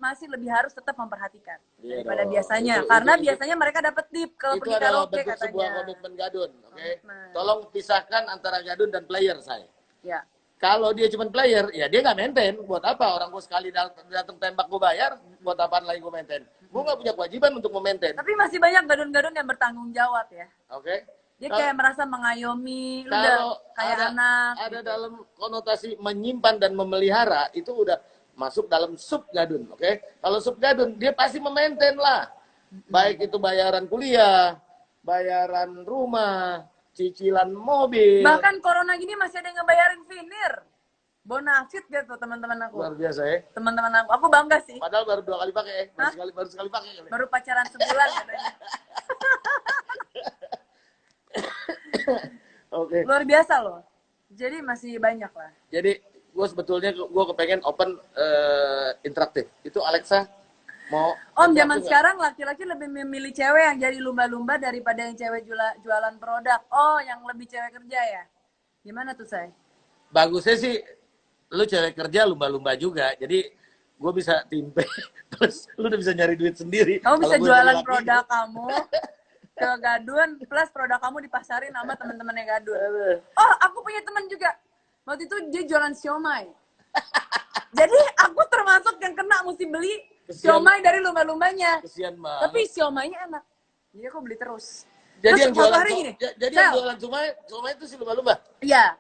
masih lebih harus tetap memperhatikan Iya daripada dong. biasanya. Itu- Karena itu- biasanya mereka dapat tip kalau itu pergi adalah karaoke bentuk katanya. sebuah komitmen Gadun, oke? Komitmen. Tolong pisahkan antara Gadun dan player saya. Ya. Kalau dia cuma player, ya dia nggak maintain. Buat apa? Orang gue sekali datang tembak gue bayar, buat apaan lagi gue maintain? Gue nggak punya kewajiban untuk memaintain, Tapi masih banyak gadun-gadun yang bertanggung jawab ya. oke? Dia Kalau- kayak merasa mengayomi, lu udah Kalau kayak ada, anak. ada gitu. dalam konotasi menyimpan dan memelihara, itu udah masuk dalam sub Gadun, oke? Kalau sub Gadun, dia pasti memaintain lah. Baik itu bayaran kuliah, bayaran rumah, cicilan mobil. Bahkan corona gini masih ada yang ngebayarin vinir. Bonafit gitu teman-teman aku. Luar biasa ya. Teman-teman aku bangga sih. Padahal baru 2 kali pakai, Hah? baru sekali pakai. Baru pacaran sebulan katanya. Oke. Luar biasa loh. Jadi masih banyak lah. Jadi gue sebetulnya gue kepengen open interaktif. Itu Alexa mau. Om, interaktif zaman nggak? sekarang laki-laki lebih memilih cewek yang jadi lumba-lumba daripada yang cewek jualan produk. Oh, yang lebih cewek kerja ya? Gimana tuh, saya? Bagusnya sih lu cewek kerja lumba-lumba juga. Jadi gue bisa timpe, plus lu udah bisa nyari duit sendiri. Kamu bisa Kalau gua jualan jadi laki, produk kamu ke Gadun, plus produk kamu dipasarin sama teman-temannya Gadun. Oh, aku punya teman juga. Waktu itu dia jualan siomay. Jadi aku termasuk yang kena mesti beli siomay dari lumba-lumbanya. kesian banget. Tapi siomaynya enak. Jadi aku beli terus. Jadi Terus yang suatu jualan hari gini, jadi Sel, yang jualan somai itu si lumba-lumba. iya,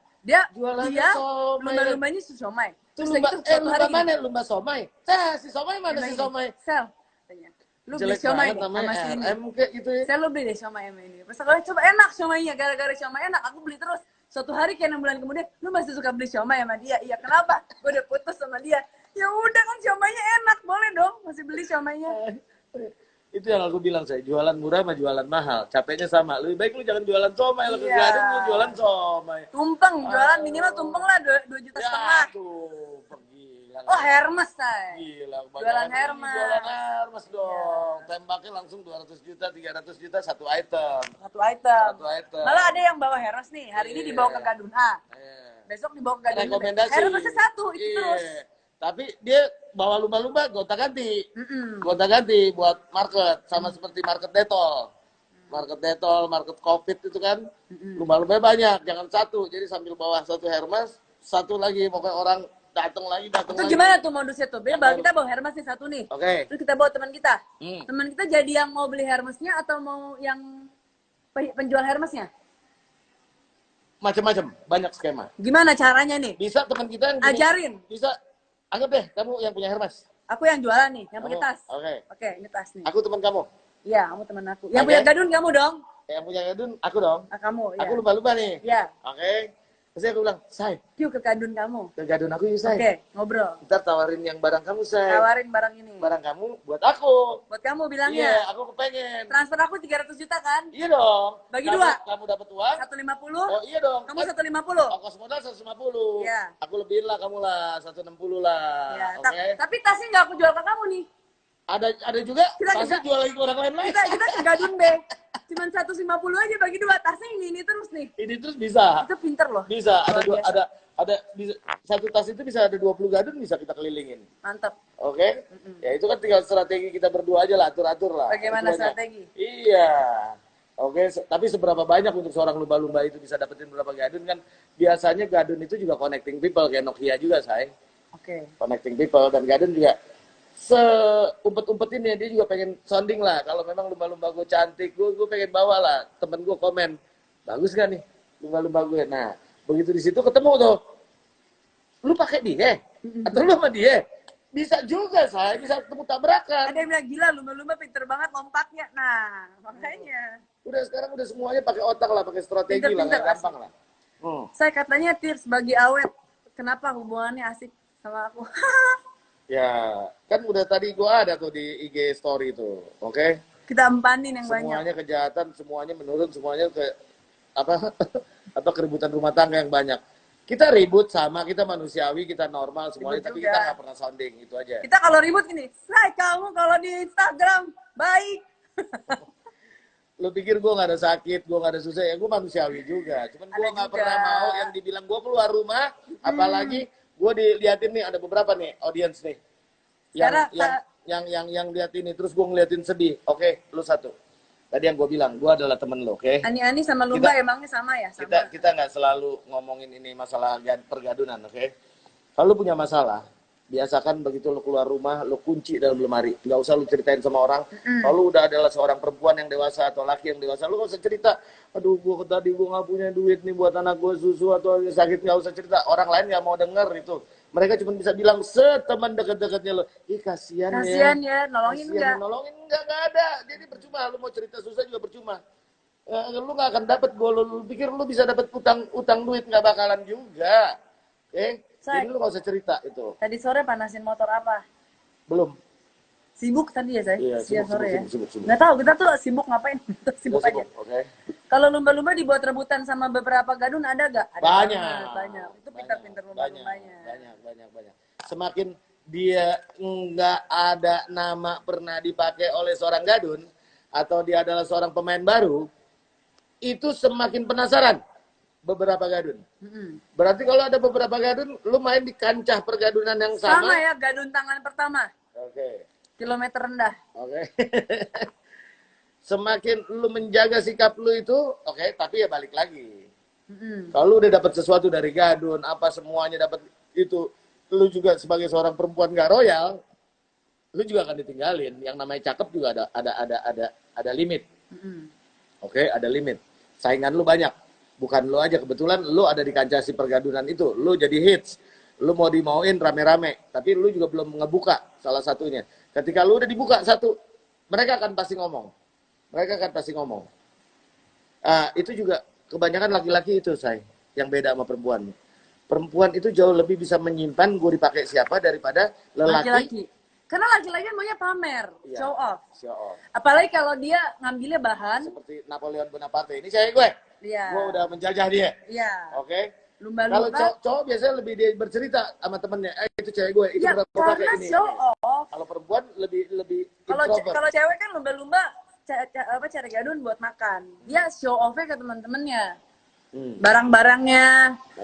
Jualannya dia somai. lumba-lumbanya siomay. Itu Terus lumba, lagi tuh suatu lumba hari gini, mana? Lumba somai. Si somai mana si somai? Sel, katanya, lu beli Jelek siomay banget nih namanya sama si ini. RM kayak gitu ya. Saya lu beli deh siomay sama ini. Terus aku coba enak siomaynya, gara-gara siomay enak, aku beli terus. Suatu hari kayak 6 bulan kemudian, lu masih suka beli siomay sama dia? Iya, kenapa? Gue udah putus sama dia. Ya udah kan siomaynya enak, boleh dong masih beli siomaynya. Itu yang aku bilang, saya jualan murah sama jualan mahal, capeknya sama. Lebih baik lu jangan jualan somai, lu Iya. Gadun lu jualan somai. Tumpeng, jualan minimal tumpeng lah 2,5 juta. Ya tuh, gila. Oh, Hermes, say. Gila, Jualan kebanyakan Hermes. Jualan Hermes dong. Tembaknya langsung 200 juta, 300 juta satu item. Satu item. Satu item. Malah ada yang bawa Hermes nih, hari ini dibawa ke Gadun A. Besok dibawa ke Gadun B. Rekomendasi. Hermesnya satu, itu terus. Tapi dia bawa lumba-lumba gonta ganti. Gonta ganti buat market, sama seperti market Detol. Market Detol, market Covid itu kan lumba-lumba banyak, jangan satu. Jadi sambil bawa satu Hermes, satu lagi pokoknya orang datang lagi. Itu gimana tuh modusnya tuh? Kita bawa Hermes nih satu nih. Oke. Terus kita bawa teman kita. Teman kita jadi yang mau beli Hermesnya atau mau yang penjual Hermesnya? Macam-macam, banyak skema. Gimana caranya nih? Bisa teman kita yang gini, Ajarin. Bisa, anggap deh kamu yang punya Hermes. Aku yang jualan nih, yang pakai Kamu, tas. oke. Oke, ini tas nih. Aku teman kamu. Iya, kamu teman aku. Yang Oke. punya Gadun kamu dong. Yang punya Gadun aku dong. Kamu, ya. Aku lumba-lumba nih. Iya. Oke. Terus aku bilang, Say, Yuk ke Gadun kamu. ke Gadun aku yuk, Say. Oke, ngobrol. Ntar tawarin yang barang kamu, Say. Tawarin barang ini. Barang kamu buat aku. Buat kamu bilangnya. Iya, aku kepengen. Transfer aku 300 juta kan? Iya dong. Bagi Kamu- dua. Kamu dapat uang. 150. Oh iya dong. Kamu Kan 150. ongkos modal 150. Iya. Aku lebihin lah kamu lah, 160 lah. Ya, Oke. tapi tasnya nggak aku jual ke kamu nih. Ada juga, Kita- pasti jual lagi ke orang lain lagi. Kita ke Gadun B. Cuman 150 aja bagi dua. Tasnya ini terus nih. Ini terus bisa. Itu pinter loh. Bisa, Luar biasa. ada bisa, satu tas itu bisa ada 20 Gadun bisa kita kelilingin. Mantap. Oke? Ya itu kan tinggal strategi kita berdua aja lah, atur-atur lah. Bagaimana Itu aja. strategi? Iya. Oke, tapi seberapa banyak untuk seorang lumba-lumba itu bisa dapetin berapa Gadun kan? Biasanya Gadun itu juga connecting people kayak Nokia juga, say. Oke. Connecting people dan Gadun juga seumpet-umpetin ya, dia juga pengen sounding lah. Kalau memang lumba-lumba gue cantik, gue pengen bawa lah. Temen gue komen, bagus gak nih lumba-lumba gue? Nah, begitu di situ ketemu tuh, lu pakai dia atau lu sama dia? Bisa juga, saya bisa ketemu tabrakan. Ada yang bilang gila lumba-lumba pinter banget lompatnya. Nah, makanya. Udah sekarang udah semuanya pakai otak lah, pakai strategi lah, Pinter-pinter, nggak gampang lah. Saya katanya tips bagi awet. Kenapa hubungannya asik sama aku? Ya, kan udah tadi gua ada tuh di IG story tuh, oke? Kita empanin yang banyak. Semuanya kejahatan, semuanya menurun, semuanya ke apa? Apa keributan rumah tangga yang banyak. Kita ribut sama, kita manusiawi, kita normal semuanya, Ribut tapi juga. kita nggak pernah sounding, itu aja. Kita kalau ribut gini, say kamu kalau di Instagram baik. Lu pikir gue nggak ada sakit, gue nggak ada susah, ya gue manusiawi juga. Cuman gue Ada nggak juga. pernah mau yang dibilang gue keluar rumah, apalagi gue diliatin nih, ada beberapa nih audience nih, Sekarang, yang lihat ini, terus gue ngeliatin sedih. Oke, lu satu. Tadi yang gue bilang, gue adalah temen lo, oke? Ani-ani sama lumba emangnya sama ya? Sama. Kita nggak selalu ngomongin ini masalah pergadunan, oke? Kalau lu punya masalah, biasakan begitu lu keluar rumah, lu kunci dalam lemari. Nggak usah lu ceritain sama orang. Kalau lu udah adalah seorang perempuan yang dewasa atau laki yang dewasa, lu nggak usah cerita. Aduh, tadi gua nggak punya duit nih buat anak gua susu atau sakit, nggak usah cerita. Orang lain nggak mau denger itu. Mereka cuma bisa bilang seteman deket-deketnya lo. Ih kasihan ya. Kasian ya, nolongin Kasihan, enggak? nolongin enggak ada. Jadi percuma. Lu mau cerita susah juga percuma. Lu nggak akan dapat. Lu pikir lu bisa dapat utang duit, nggak bakalan juga. Oke? Jadi lu nggak usah cerita itu. Tadi sore panasin motor apa? Belum. Sibuk tadi ya, saya? Iya, Siang sore ya? sibuk. Nggak tahu, kita tuh sibuk ngapain? Sibuk aja. Oke. Kalau lumba-lumba dibuat rebutan sama beberapa gadun ada gak? Ada Banyak. banget. Itu pintar-pintar lumba-lumbanya. Banyak. Semakin dia nggak ada nama pernah dipakai oleh seorang gadun atau dia adalah seorang pemain baru, itu semakin penasaran. beberapa gadun. Mm-mm. Berarti kalau ada beberapa gadun, lu main di kancah pergadunan yang Sama sama. ya, gadun tangan pertama. Oke. Kilometer rendah. Oke. Semakin lu menjaga sikap lu itu, oke, tapi ya balik lagi. Mm-mm. Kalau lu udah dapat sesuatu dari gadun, apa semuanya dapat itu, lu juga sebagai seorang perempuan gak royal, lu juga akan ditinggalin. Yang namanya cakep juga ada limit. Mm-mm. Oke, ada limit. Saingan lu banyak. Bukan lu aja, kebetulan lu ada di kancah si pergadunan itu. Lu jadi hits. Lu mau dimauin rame-rame, tapi lu juga belum ngebuka salah satunya. Ketika lu udah dibuka satu, mereka akan pasti ngomong. Itu juga kebanyakan laki-laki itu, say, yang beda sama perempuan. Perempuan itu jauh lebih bisa menyimpan gue dipakai siapa daripada lelaki. Laki-laki. Karena laki-laki maunya pamer, Iya, show off. show off. Apalagi kalau dia ngambilnya bahan. Seperti Napoleon Bonaparte. Ini cewek gue. Iya. Gue udah menjajah dia. Iya. Oke. Kalau Lumba-lumba. cowok biasanya lebih dia bercerita sama temennya, itu cewek gue, itu Ya, berapa pakai karena ini. show off. Kalau perempuan lebih Kalau introvert. kalau cewek kan lumba-lumba cari gadun buat makan. Dia show off-nya ke teman-temannya. Barang-barangnya.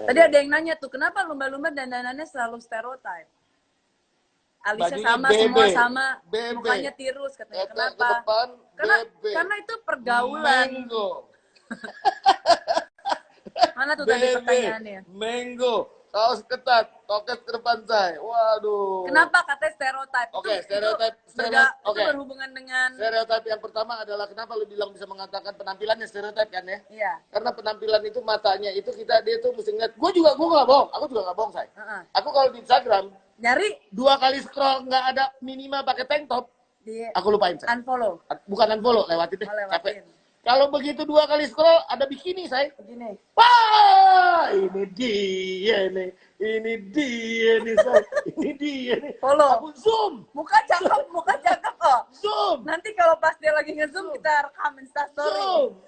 Tadi ada yang nanya tuh, kenapa lumba-lumba dandanannya selalu stereotype? Alisnya Bajunya sama, bebe. semua sama, Bebe. mukanya tirus katanya. Ketek ke Kenapa? depan, bebe. Karena itu pergaulan. Mango. Mana tuh tadi pertanyaannya? Mango. Kaos ketat, toket ke depan saya. Waduh. Kenapa katanya stereotype? Oke, Itu stereotype. itu berhubungan dengan Stereotype yang pertama adalah kenapa lu bilang bisa mengatakan penampilannya stereotype kan ya? iya. Karena penampilan itu matanya itu dia tuh mesti ngeliat. Gue nggak bohong. Aku juga nggak bohong, say. Aku kalau di Instagram Nyari 2 kali scroll nggak ada minimal pakai tank top, di aku lupain, say. unfollow. Bukan unfollow, lewatin deh. Oh, lewatin. Capek. Kalau begitu 2 kali scroll ada bikini, say. Begini. Wah, ini dia nih, say. Ini dia nih. Follow. Aku zoom, Muka cakep oh. zoom. Nanti kalau pas dia lagi nge-zoom kita rekam Instastory.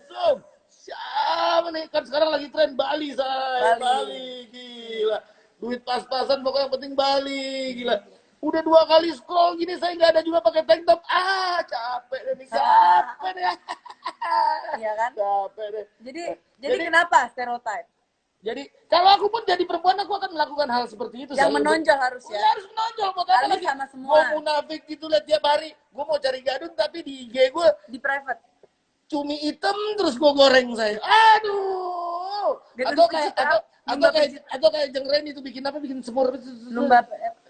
Zoom. Siapa nih? Kan sekarang lagi tren Bali, say. Bali. Bali, gila. Duit pas-pasan, pokoknya yang penting Bali, gila. Udah 2 kali scroll gini, saya nggak ada juga pakai tank top. Capek deh nih, capek deh. Iya kan? Capek deh. Jadi kenapa stereotype? Jadi kalau aku pun jadi perempuan, aku akan melakukan hal seperti itu. Yang Saya menonjol harus ya. harus menonjol. Mau apa Alis lagi? sama semua. Gue munafik gitu lihat tiap hari. Gue mau cari gadun tapi di IG gue Di private. cumi hitam terus gue goreng, saya. Aduh. Gadun Atau kayak Jengren itu bikin apa? Bikin semur. Lumba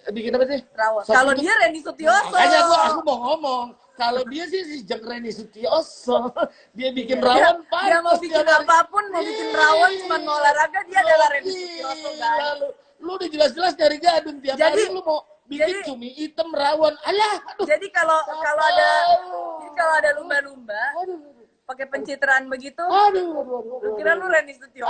Bikin apa sih? rawon. Sop Kalau itu. dia Randy Sutioso. Makanya aku mau ngomong. Kalau dia sih si Jengren Sutioso, dia bikin Dia rawon mau pantas bikin tiap hari. apapun, mau bikin rawon cuma mau olahraga, dia adalah Randy Sutioso, guys. Lu udah jelas-jelas dari gadun tiap hari lu mau bikin cumi hitam rawon. Alah, aduh. Jadi kalau ada lumba-lumba pakai pencitraan begitu, lu kira lu Randy Sutioso.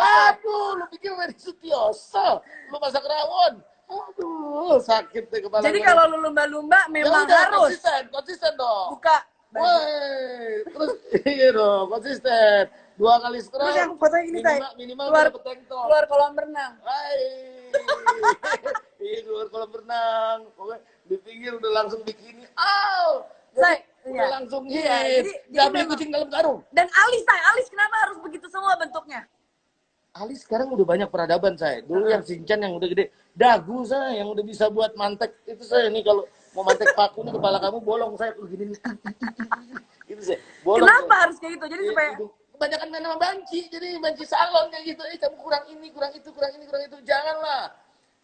Lu pikir Randy Sutioso, lu masak rawon. Aduh, sakit deh kepala. Jadi gua. kalau lu lumba-lumba memang harus konsisten dong. buka. Woi, terus iya dong, konsisten. 2 kali scroll. Terus yang fotonya gini, Tay. Minimal Keluar dapet tank top. keluar kolam renang. Hai. Iya, keluar kolam renang. Pokoknya di pinggir udah langsung bikini. Udah langsung hit. Jadi Gak beli memang- kucing dalam karung. Dan alis, Tay. Alis kenapa harus begitu semua bentuknya? Alis sekarang udah banyak peradaban, saya. Dulu yang Shinchan yang udah gede. Dagu saya yang udah bisa buat mantek. Itu saya nih kalau mau mantek paku nih kepala kamu bolong, saya begini. Gitu saya. Bolong. Kenapa harus kayak gitu? Jadi supaya Kebanyakan main sama banci, jadi banci salon kayak gitu. Kamu kurang ini, kurang itu, kurang ini, kurang itu. Janganlah.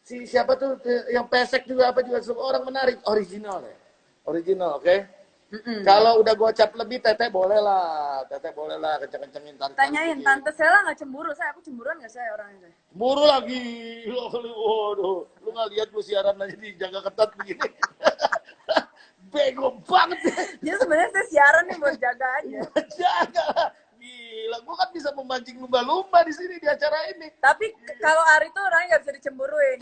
Siapa tuh yang pesek juga apa juga semua orang menarik. Original ya. Original, oke? Kalau udah gocap lebih, teteh boleh lah. Kenceng-kencengin. tanyain, Tante Sela nggak cemburu? Aku cemburuan nggak saya orangnya? Buru lagi. Waduh. Lu nggak lihat gue siaran aja dijaga ketat begini. Bego banget. Jadi sebenarnya saya siaran nih buat jaga aja. Jaga lah. Gila, gue kan bisa memancing lumba-lumba di sini di acara ini. Tapi kalau Ari tuh orangnya nggak bisa dicemburuin.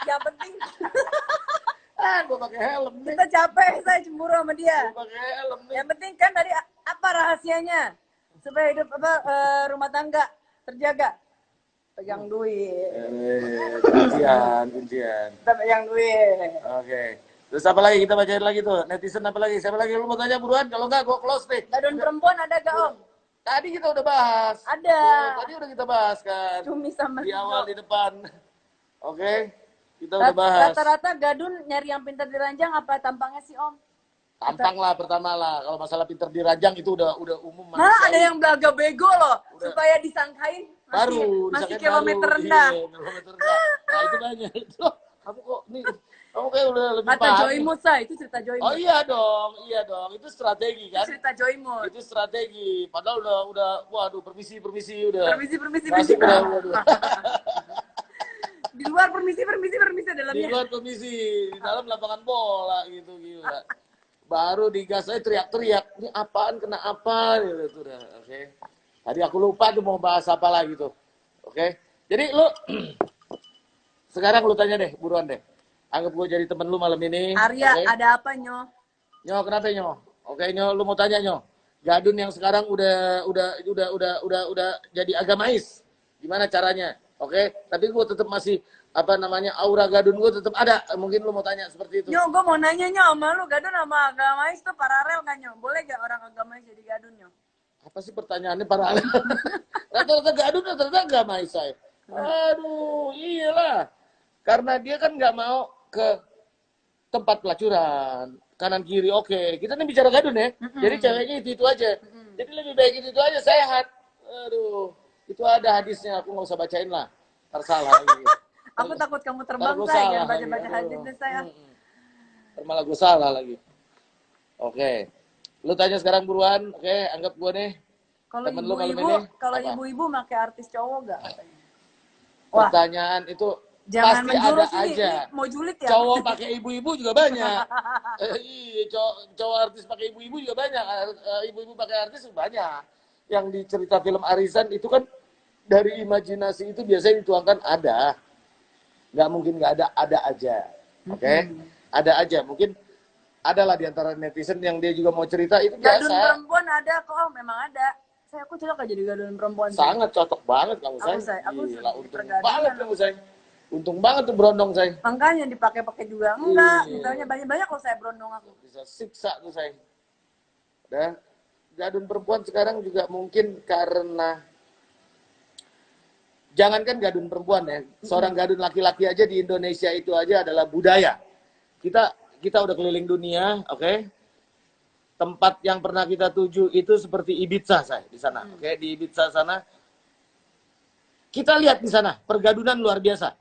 Yang penting Gue pakai helm nih. kita capek, saya cemburu sama dia. Gue pakai helm nih. Yang penting kan tadi apa rahasianya supaya hidup rumah tangga terjaga? Pegang duit. Kuncian. Kita pegang duit. Oke. Terus apa lagi? Kita bacain lagi tuh. Netizen apa lagi? Siapa lagi? Lu mau tanya buruan? Kalau enggak, gue close nih. Gadun perempuan ada gak, Om? Tadi kita udah bahas. Ada. Tadi udah kita bahas kan. Cumi sama Di awal Rido. di depan. Oke. Kita udah bahas. Rata-rata gadun nyari yang pintar diranjang apa tampangnya sih Om? Tampang lah pertama lah. Kalau masalah pinter diranjang itu udah umum. Malah ada yang belaga bego loh, supaya disangkain masih kilometer rendah. Iya, kilometer rendah. Nah itu banyak. Kamu kok nih, kamu kayak udah lebih Kata paham. Joymut say, itu cerita Joymut. Oh iya dong. Itu strategi kan? Cerita Joymut. Itu strategi. Padahal udah, waduh permisi udah. Permisi. Masuk udah, waduh. Di luar permisi dalamnya. Di luar permisi, di dalam lapangan bola gitu gila. Baru digas aja teriak-teriak, ini apaan, kena apa gitu udah. Oke. Tadi aku lupa tuh mau bahas apa lagi tuh. Oke. Jadi lu sekarang lu tanya deh, buruan deh. Anggap gue jadi temen lu malam ini. Arya, okay? ada apa Nyo? Nyo, kenapa Nyo? Oke Nyo, lu mau tanya Nyo. Gadun yang sekarang udah jadi agamais. Gimana caranya? Oke, tapi gue tetap masih aura gadun gue tetap ada. Mungkin lu mau tanya seperti itu. Nyo, gue mau nanya Nyo, sama lu gadun sama agamais tuh paralel kan Nyo? Boleh gak orang agamais jadi gadun Nyo? Apa sih pertanyaannya paralel? Rata-rata gadun rata-rata agamais saya. Aduh, iyalah. Karena dia kan nggak mau ke tempat pelacuran, kanan kiri oke. Kita nih bicara gadun ya. Jadi ceweknya itu aja. Jadi lebih baik itu aja, sehat. Aduh, itu ada hadisnya, aku nggak usah bacain lah. Tersalah lagi. Aku takut kamu terbang, Ntar gua say. salah Jangan lagi. baca-baca Aduh. hadis deh, saya. Ntar malah gue salah lagi. Oke. Lu tanya sekarang buruan. Oke, anggap gue nih. Kalau Temen lu malam ibu-ibu, ini, kalau apa? ibu-ibu pakai artis cowok gak katanya? Wah, Pertanyaan itu jangan pasti ada menjurus ini, aja. ini mau julid ya? Cowok pakai ibu-ibu juga banyak. Iya, cowok artis pakai ibu-ibu juga banyak. Ibu-ibu pakai artis banyak. Yang di cerita film Arisan itu kan dari imajinasi itu biasanya dituangkan ada. Nggak mungkin nggak ada aja. Oke? Ada aja. Mungkin adalah di antara netizen yang dia juga mau cerita itu Gadun biasa. perempuan ada kok, memang ada. Aku cocok gak jadi gadun perempuan? Sangat cocok banget kamu, Aku, Say. aku Gila, untung pergaduan. banget kamu, Say. Untung banget tuh berondong, Say. Makanya dipakai-pakai juga. Enggak, Iya. misalnya banyak-banyak kalau saya berondong aku. Bisa siksa tuh, Say. Dan gadun perempuan sekarang juga mungkin karena jangankan gadun perempuan ya, seorang gadun laki-laki aja di Indonesia itu aja adalah budaya. Kita udah keliling dunia, oke? Tempat yang pernah kita tuju itu seperti Ibiza, Say, di sana. Oke, di Ibiza sana kita lihat di sana pergadunan luar biasa.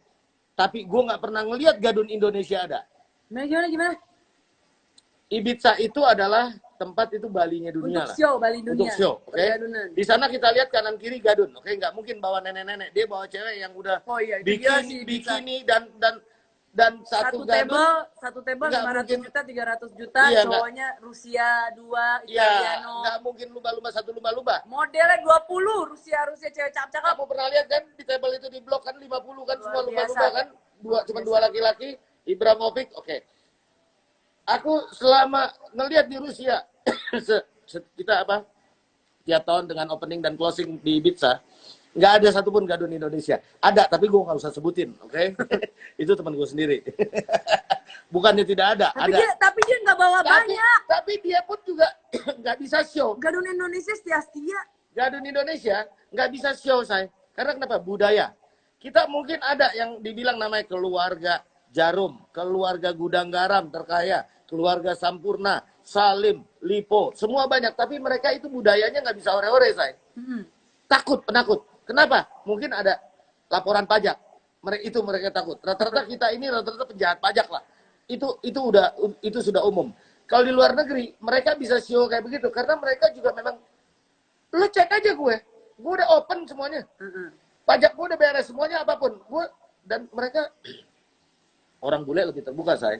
Tapi gue nggak pernah ngelihat gadun Indonesia ada. Gimana? Ibiza itu adalah tempat itu Balinya dunia Untuk lah. show, Bali dunia. Untuk show, oke? Pergadunan. Di sana kita lihat kanan kiri gadun, oke? Nggak mungkin bawa nenek-nenek. Dia bawa cewek yang udah Oh iya, itu dia sih, bikini dan satu gadun. Satu table Nggak 500 mungkin. juta, 300 juta, Iya, cowoknya Rusia 2, Ya, Italiano. nggak mungkin lumba-lumba satu lumba-lumba. Modelnya 20, Rusia cewek cakep-cakep. Kamu pernah lihat kan di table itu di blok kan 50 kan Luar semua lumba-lumba biasa. kan? Cuma biasa. dua laki-laki, Ibrahimovic, oke. Aku selama ngelihat di Rusia, kita tiap tahun dengan opening dan closing di Ibiza, nggak ada satupun gadun Indonesia. Ada, tapi gue nggak usah sebutin, oke? Itu teman gue sendiri. Bukannya tidak ada, ada. Tapi dia nggak bawa banyak. Tapi dia pun juga nggak bisa show. Gadun Indonesia setia-setia. Gadun Indonesia nggak bisa show, Say. Karena kenapa? Budaya. Kita mungkin ada yang dibilang namanya keluarga Jarum, keluarga Gudang Garam terkaya, keluarga Sampurna, Salim, Lipo, semua banyak. Tapi mereka itu budayanya nggak bisa ore-ore, Say. Takut, penakut. Kenapa? Mungkin ada laporan pajak. Mereka takut. Rata-rata kita ini rata-rata penjahat pajak lah. Itu sudah umum. Kalau di luar negeri, mereka bisa show kayak begitu karena mereka juga memang lu cek aja gue udah open semuanya. Pajak gue udah beres semuanya apapun. Dan mereka orang bule lebih terbuka, Say.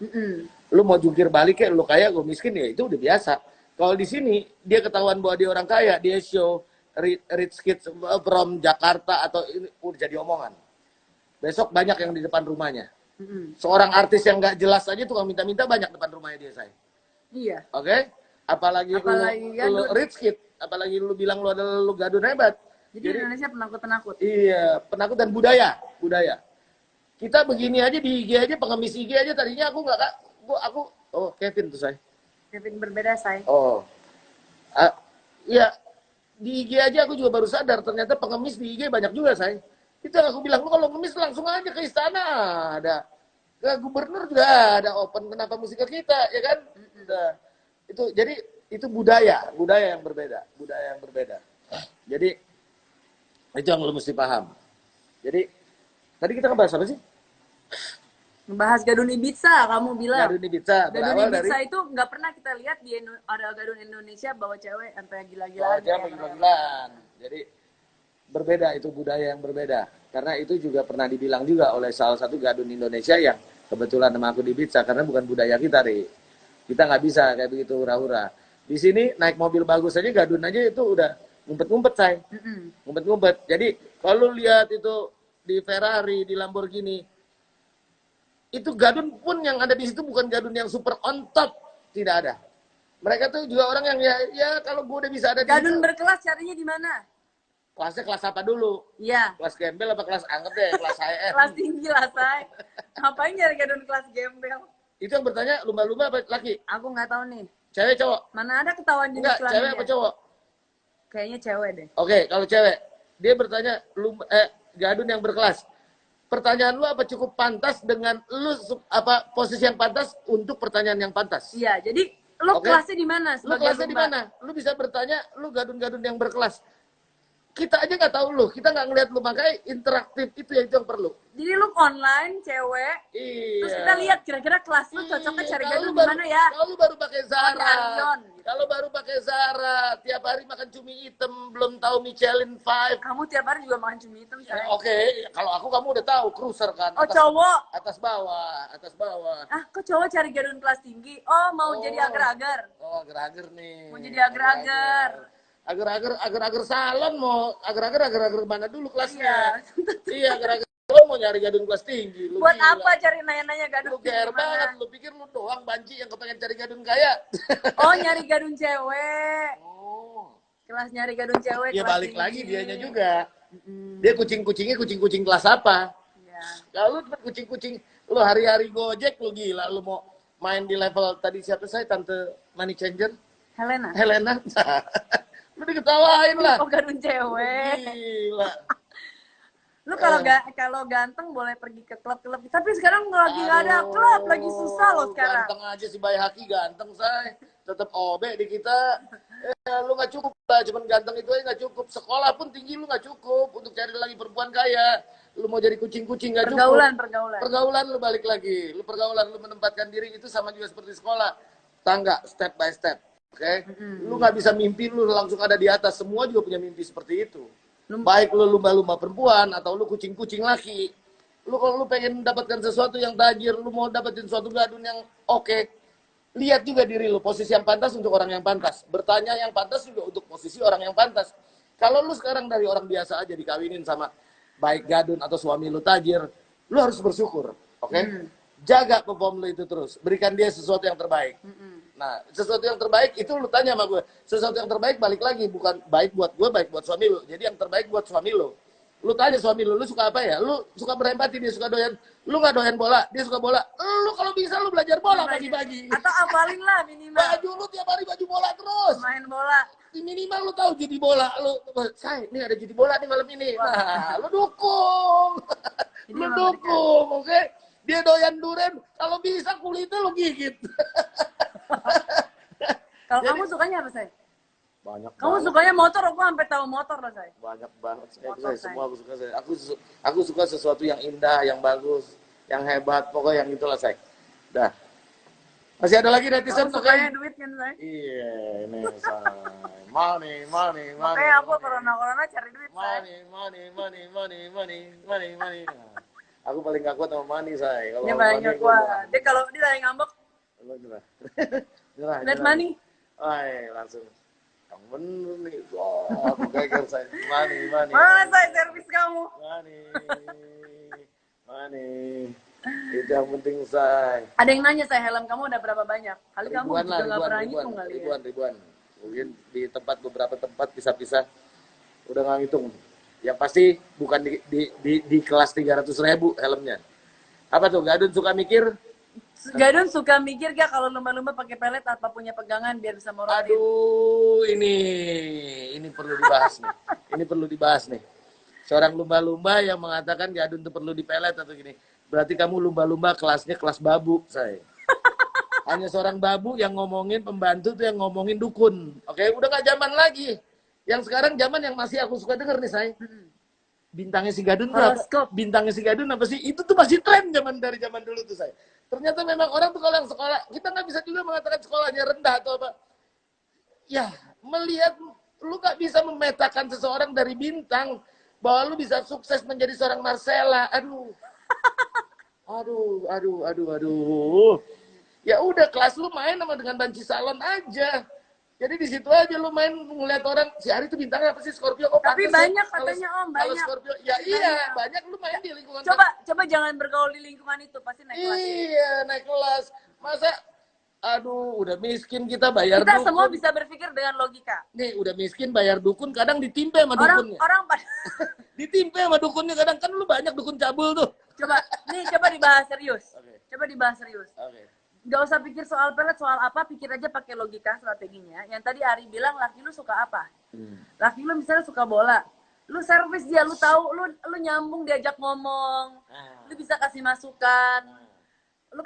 Lu mau jungkir balik kayak lu kaya, gue miskin ya itu udah biasa. Kalau di sini dia ketahuan bahwa dia orang kaya, dia show rich kids from Jakarta atau ini udah jadi omongan. Besok banyak yang di depan rumahnya. Seorang artis yang nggak jelas aja tuh minta-minta banyak depan rumahnya dia, Say. Iya. Oke? Apalagi lu rich kid, apalagi lu bilang lu adalah lu gadun hebat. Jadi Indonesia penakut-penakut. Iya, penakut dan budaya. Kita begini aja di IG aja, pengemis IG aja tadinya Kevin tuh, Say. Kevin berbeda, say. Oh. Iya, di IG aja aku juga baru sadar ternyata pengemis di IG banyak juga, say. Itu yang aku bilang, lu kalau ngemis langsung aja ke istana, ada ke gubernur juga ada open, kenapa mesti ke kita, ya kan? Udah. Itu jadi itu budaya yang berbeda, Jadi itu yang lu mesti paham. Jadi tadi kita ngebahas apa sih? Ngebahas gadun Ibiza, kamu bilang. Gadun Ibiza. Gadun Berawal Ibiza dari itu nggak pernah kita lihat di ada gadun Indonesia bawa cewek sampai oh, gila-gilaan. dia gila-gilaan. Jadi berbeda, itu budaya yang berbeda. Karena itu juga pernah dibilang juga oleh salah satu gadun Indonesia yang kebetulan nama aku di Ibiza, karena bukan budaya kita, Ri. Kita nggak bisa kayak begitu hura-hura. Di sini naik mobil bagus aja, gadun aja itu udah ngumpet-ngumpet, say. Ngumpet-ngumpet. Jadi kalau lihat itu di Ferrari, di Lamborghini, itu gadun pun yang ada di situ bukan gadun yang super on top, tidak ada. Mereka tuh juga orang yang ya kalau gue udah bisa ada gadun berkelas carinya di mana? Kelasnya kelas apa dulu? Iya. Kelas gembel apa kelas anget deh, kelas HM. Kelas tinggi lah, say. Ngapain nyari gadun kelas gembel? Itu yang bertanya lumba-lumba apa laki? Aku nggak tahu nih. Cewek cowok? Mana ada ketahuan jenis Enggak, kelaminnya? cewek apa cowok? Kayaknya cewek deh. Oke, kalau cewek, dia bertanya gadun yang berkelas. Pertanyaan lu apa cukup pantas dengan lu apa posisi yang pantas untuk pertanyaan yang pantas? Iya, jadi lu kelasnya di mana? Lu kelasnya di mana? Lu bisa bertanya, lu gadun-gadun yang berkelas. Kita aja nggak tahu lu, kita nggak ngeliat lu, makanya interaktif itu yang perlu. Jadi lu online cewek, iya. Terus kita lihat kira-kira kelas lu cocoknya cari gadun di mana ya? Kalau lu baru pakai Zara, gitu. kalau baru pakai Zara, tiap hari makan cumi hitam, belum tahu Michelin 5. Kamu tiap hari juga makan cumi hitam, saya. Oke, kalau aku kamu udah tahu cruiser kan. Oh, cowok. Atas bawah. Ah, kok cowok cari gadun kelas tinggi? Oh, mau jadi agar-agar. Oh, agar-agar nih. Mau jadi agar-agar. Agar-agar salon mau agar-agar mana dulu kelasnya? Iya. Iya, agar-agar lo mau nyari gadun kelas tinggi. Lu buat gila. apa cari nanya-nanya gadun? Lu ger banget, lu pikir lu doang banci yang kepengen cari gadun kaya. Oh, nyari gadun cewek. Oh. Kelas nyari gadun cewek. Ya kelas balik tinggi. lagi dianya juga. Dia kucing-kucingnya kucing-kucing kelas apa? Iya. Kalau lu kucing-kucing, lu hari-hari Gojek lu gila, lu mau main di level tadi siapa saya Tante Money Changer? Helena. Lu diketawain lah. Oh, gadun cewek. Gila. Lu kalau ganteng boleh pergi ke klub-klub. Tapi sekarang lagi nggak ada klub, lagi susah loh sekarang. Ganteng aja si Bayi Haki ganteng, say. Tetap OB di kita. Lu nggak cukup lah, cuman ganteng itu aja nggak cukup. Sekolah pun tinggi lu nggak cukup untuk cari lagi perempuan kaya. Lu mau jadi kucing-kucing nggak cukup. Pergaulan lu balik lagi. Lu menempatkan diri itu sama juga seperti sekolah. Tangga, step by step. Oke, lu nggak bisa mimpi lu langsung ada di atas. Semua juga punya mimpi seperti itu. Baik lu lumba-lumba perempuan atau lu kucing-kucing laki. Lu kalau lu pengen mendapatkan sesuatu yang tajir, lu mau dapetin suatu gadun yang oke, lihat juga diri lu, posisi yang pantas untuk orang yang pantas. Bertanya yang pantas juga untuk posisi orang yang pantas. Kalau lu sekarang dari orang biasa aja dikawinin sama baik gadun atau suami lu tajir, lu harus bersyukur, oke? Jaga perform lu itu terus, berikan dia sesuatu yang terbaik. Nah, sesuatu yang terbaik itu lu tanya sama gue. Sesuatu yang terbaik balik lagi, bukan baik buat gue, baik buat suami lu. Jadi yang terbaik buat suami lu. Lu tanya suami lu suka apa ya? Lu suka berempati, dia suka doyan. Lu nggak doyan bola, dia suka bola. Lu kalau bisa lu belajar bola pagi-pagi. Atau apalin lah minimal. Baju lu tiap hari baju bola terus. Main bola. Minimal lu tahu judi bola. Lu, say, ini ada judi bola nih malam ini. Nah, lu dukung. Lu dukung, oke? Dia doyan duren, kalau bisa kulitnya lu gigit. Kalau kamu sukanya apa, Say? Banyak Kamu banget. sukanya motor, aku sampai tahu motor lah, Say. Banyak banget. Motor, Semua aku suka, Say. Aku suka sesuatu yang indah, yang bagus, yang hebat, pokoknya yang itulah, Say. Dah. Masih ada lagi netizen Kamu sukanya duit kan, Say? Iya, ini, Say. Money. Makanya aku corona cari duit, Say. Money. Aku paling gak kuat sama money, Say. Dia paling gak kuat. Dia kalau dia lagi ngambek, nyerah. let money. Langsung. Yang bener nih. Aku gagal, Say. Money. Mana, Say, servis kamu? Money. Itu yang penting, Say. Ada yang nanya, Say, helm kamu udah berapa banyak? Kali kamu Ribuan juga nggak pernah ngitung kali ya? Ribuan. Mungkin di beberapa tempat pisah-pisah. Udah nggak ngitung. Yang pasti bukan di kelas 300.000 helmnya. Apa tuh? Gadun suka mikir? Gadun suka mikir gak kalau lumba-lumba pakai pelet apa punya pegangan biar bisa morotin? Aduh, ini perlu dibahas nih. Ini perlu dibahas nih. Seorang lumba-lumba yang mengatakan Gadun itu perlu dipelet atau gini. Berarti kamu lumba-lumba kelasnya kelas babu, saya. Hanya seorang babu yang ngomongin pembantu tuh yang ngomongin dukun. Oke, udah gak zaman lagi. Yang sekarang zaman yang masih aku suka denger nih, saya. Bintangnya si Gadun berapa? Horoskop. Bintangnya si Gadun apa sih? Itu tuh masih tren dari zaman dulu tuh, saya. Ternyata memang orang tuh kalau yang sekolah, kita nggak bisa juga mengatakan sekolahnya rendah atau apa. Ya, melihat lu nggak bisa memetakan seseorang dari bintang bahwa lu bisa sukses menjadi seorang Marcella. Aduh. Ya udah, kelas lu main sama dengan banci salon aja. Jadi di situ aja lu main ngeliat orang, si Ari tuh bintangnya apa sih, Scorpio kok Tapi pantes banyak ya? katanya Om, Kalau banyak. Scorpio, ya iya, banyak lu main di lingkungan. Coba jangan bergaul di lingkungan itu, pasti naik kelas. Iya, naik kelas. Masa, aduh, udah miskin kita bayar Kita dukun. semua bisa berpikir dengan logika. Nih, udah miskin bayar dukun, kadang ditimpe sama dukunnya. Orang pada Ditimpe sama dukunnya, kadang kan lu banyak dukun cabul tuh. coba dibahas serius. Oke. Coba dibahas serius. Oke. Gak usah pikir soal pelet, soal apa, pikir aja pakai logika strateginya. Yang tadi Ari bilang, laki lu suka apa? Laki lu misalnya suka bola. Lu servis dia, lu tahu, lu nyambung diajak ngomong. Lu bisa kasih masukan. Lu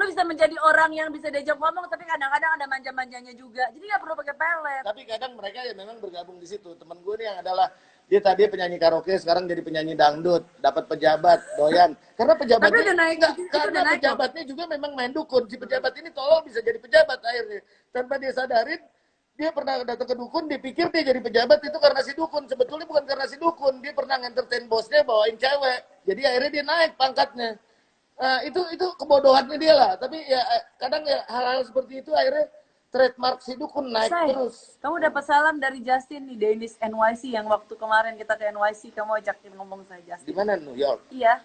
bisa menjadi orang yang bisa diajak ngomong, tapi kadang-kadang ada manja-manjanya juga. Jadi gak perlu pakai pelet. Tapi kadang mereka ya memang bergabung di situ. Temen gue nih yang adalah, dia tadi penyanyi karaoke, sekarang jadi penyanyi dangdut, dapat pejabat, doyan. Karena pejabatnya, Tapi udah naik, karena udah naik pejabatnya juga memang main dukun. Si pejabat ini tolong bisa jadi pejabat akhirnya. Tanpa dia sadarin, dia pernah datang ke dukun, dia pikir dia jadi pejabat itu karena si dukun. Sebetulnya bukan karena si dukun, dia pernah ngentertain bosnya bawain cewek. Jadi akhirnya dia naik pangkatnya. Nah, itu kebodohannya dia lah. Tapi ya kadang ya hal-hal seperti itu akhirnya trademark si dukun naik terus. Kamu dapat salam dari Justin di Dennis NYC yang waktu kemarin kita ke NYC, kamu ajakin ngomong saya Justin. Di mana, New York? Iya.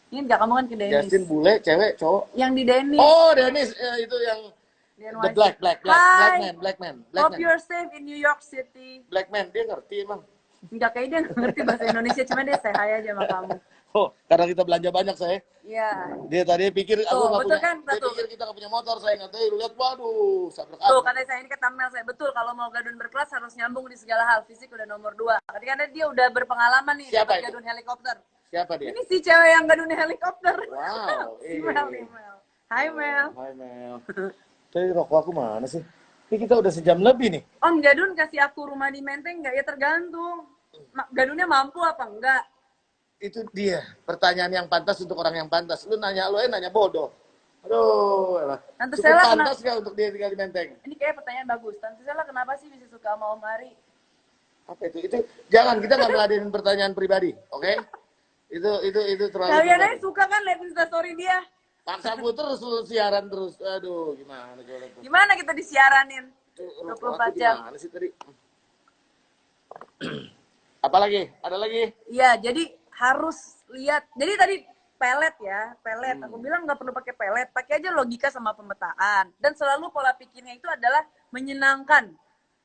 Ini enggak, kamu kan ke Dennis. Justin bule, cewek, cowok. Yang di Dennis. Oh, Dennis, itu yang the black man. Hope you're safe in New York City. Black man, dia ngerti emang. Enggak, kayak dia ngerti bahasa Indonesia, cuma dia say hi aja sama kamu. Oh, karena kita belanja banyak, saya. Iya. Dia tadi pikir aku nggak punya, kan, dia pikir kita nggak punya motor, saya nggak tahu. Lihat, waduh, sabrak. Tuh, kata saya ini kata Mel, saya betul kalau mau Gadun berkelas harus nyambung di segala hal. Fisik udah nomor 2. Karena dia udah berpengalaman nih dapat Gadun helikopter. Siapa dia? Ini si cewek yang Gadun helikopter. Wow. Si Mel nih, Mel. Hai Mel. Hai Mel. Tadi rokok aku mana sih? Ini kita udah sejam lebih nih. Om Gadun kasih aku rumah di Menteng nggak? Ya tergantung. Gadunnya mampu apa enggak? Itu dia pertanyaan yang pantas untuk orang yang pantas. Lu nanya nanya bodoh. Aduh, Tante cukup Sela pantas nggak untuk dia tinggal di Menteng? Ini kayak pertanyaan bagus. Tante Sela kenapa sih bisa suka sama Om Ari? Apa itu jangan, kita nggak meladenin pertanyaan pribadi, oke? Itu terlalu. Kalian aja suka kan liat instastory dia? Paksamu terus lu siaran terus. Aduh, gimana coba itu? Gimana kita disiaranin? 24 jam. Gimana sih tadi? Apalagi? Ada lagi? Iya, jadi harus lihat. Jadi tadi pelet ya, pelet. Aku bilang nggak perlu pakai pelet, pakai aja logika sama pemetaan. Dan selalu pola pikirnya itu adalah menyenangkan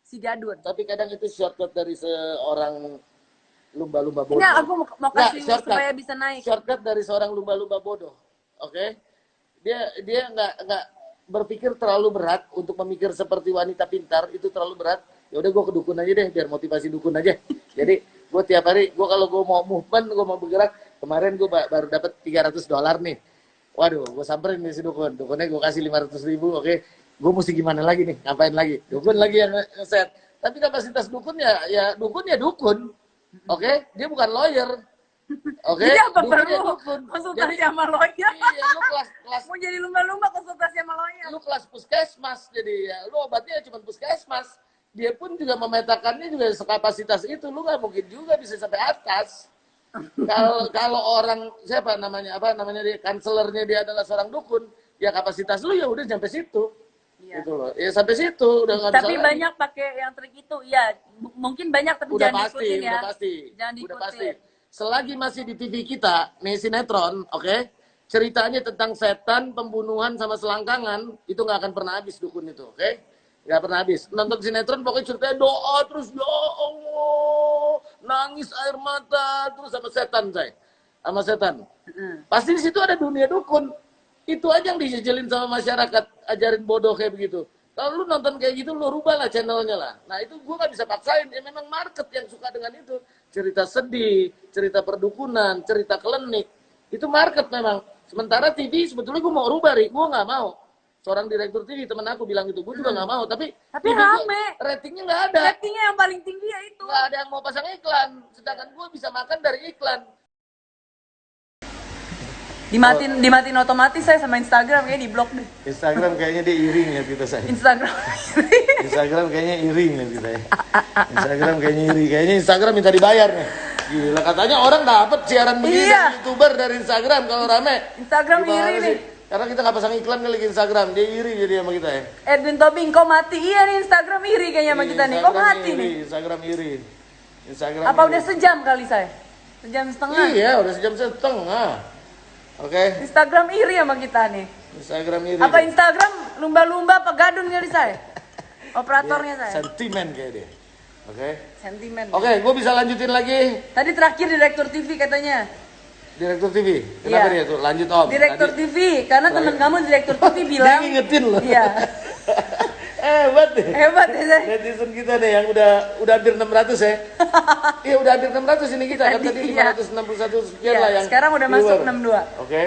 si Gadun. Tapi kadang itu shortcut dari seorang lumba-lumba bodoh. Ini aku mau kasih supaya bisa naik. Shortcut dari seorang lumba-lumba bodoh, oke? Dia nggak berpikir terlalu berat untuk memikir seperti wanita pintar, itu terlalu berat. Ya udah gue ke dukun aja deh, biar motivasi dukun aja. Jadi gue tiap hari, kalau gue mau movement, gue mau bergerak, kemarin gue baru dapat $300 nih. Waduh, gue samperin nih si dukun. Dukunnya gue kasih 500.000, oke. Gue mesti gimana lagi nih? Ngapain lagi? Dukun lagi yang nge-set. Tapi kapasitas dukun ya dukun. Oke? Dia bukan lawyer. Oke? Jadi apa Dukunnya perlu dukun. konsultasi sama lawyer? Iya, lu kelas Mau jadi lumba-lumba konsultasi sama lawyer. lu kelas puskesmas, jadi ya lu obatnya cuma puskesmas. Dia pun juga memetakannya juga sekapasitas itu, lu nggak mungkin juga bisa sampai atas. Kalau orang siapa namanya dia kanselernya dia adalah seorang dukun, ya kapasitas lu ya udah sampai situ. Iya. Gitu loh. Ya sampai situ udah nggak bisa. Tapi banyak pakai yang trik itu. Ya, mungkin banyak tapi udah jangan pasti, diikutin ya. udah pasti. Jangan Udah diikutin. pasti. Selagi masih di TV kita, nih sinetron, oke? Ceritanya tentang setan, pembunuhan sama selangkangan, itu nggak akan pernah habis dukun itu, oke? Nggak pernah habis. Nonton sinetron pokoknya ceritanya doa terus, ya Allah, nangis air mata terus sama setan, saya. Sama setan. Pasti di situ ada dunia dukun. Itu aja yang dijejelin sama masyarakat, ajarin bodoh kayak begitu. Kalau lu nonton kayak gitu, lu rubah lah channelnya lah. Nah itu gue gak bisa paksain, ya memang market yang suka dengan itu. Cerita sedih, cerita perdukunan, cerita klinik, itu market memang. Sementara TV sebetulnya gue mau rubah, gue gak mau. Seorang direktur TV, temen aku bilang gitu, gue juga gak mau. Tapi TV rame. Ratingnya gak ada. Ratingnya yang paling tinggi ya itu. Gak ada yang mau pasang iklan, sedangkan gue bisa makan dari iklan. Dimatiin otomatis saya sama Instagram, kayaknya di blok deh. Instagram kayaknya dia iri ngeliat kita saya. Instagram kayaknya iri ngeliat kita ya. Instagram kayaknya iri. Kayaknya Instagram minta dibayar nih. Gila, katanya orang dapat siaran begini dari YouTuber dari Instagram kalau rame. Instagram iri nih. Karena kita nggak pasang iklan kali ke Instagram, dia iri jadi sama kita ya. Edwin Tobing, kok mati? Iya nih Instagram iri kayaknya sama kita nih. Kok mati nih? Instagram iri. Instagram apa udah sejam kali saya? Sejam setengah? Iya, udah sejam setengah. Oke. Instagram iri sama kita nih. Instagram iri. Apa Instagram lumba-lumba apa gadun kali saya? Operatornya saya. Sentimen kayak dia. Oke. Sentimen. Oke, gue bisa lanjutin lagi. Tadi terakhir Direktur TV katanya. Direktur TV? Kenapa dia tuh? Lanjut Om. Direktur TV, karena teman kamu Direktur TV bilang. Dia ngingetin loh. Iya. Hebat deh. Hebat ya saya. Netizen kita nih yang udah hampir 600 ya. Iya udah hampir 600 ini kita. Kan tadi 561 sekian lah yang sekarang udah masuk 62. Oke.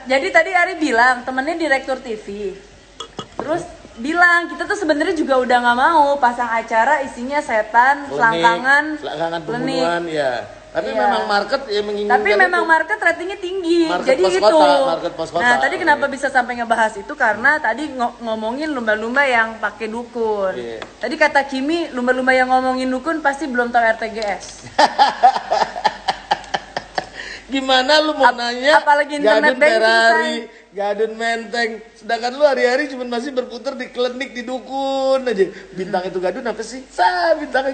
Jadi tadi Ari bilang temennya Direktur TV. Terus bilang kita tuh sebenarnya juga udah nggak mau pasang acara isinya setan, selangkangan, pembunuhan ya. Tapi memang market ya menginginkan. Tapi memang market ratingnya tinggi. Market jadi gitu. Market pos kota. Nah, tadi kenapa bisa sampai ngebahas itu karena tadi ngomongin lumba-lumba yang pakai dukun. Yeah. Tadi kata Kimi, lumba-lumba yang ngomongin dukun pasti belum tahu RTGS. Gimana lu mau nanya apalagi internet banking, Ferrari, Gadun Menteng, sedangkan lu hari-hari cuma masih berputar di klinik, di dukun aja. Bintang itu Gadun apa sih? Bintangnya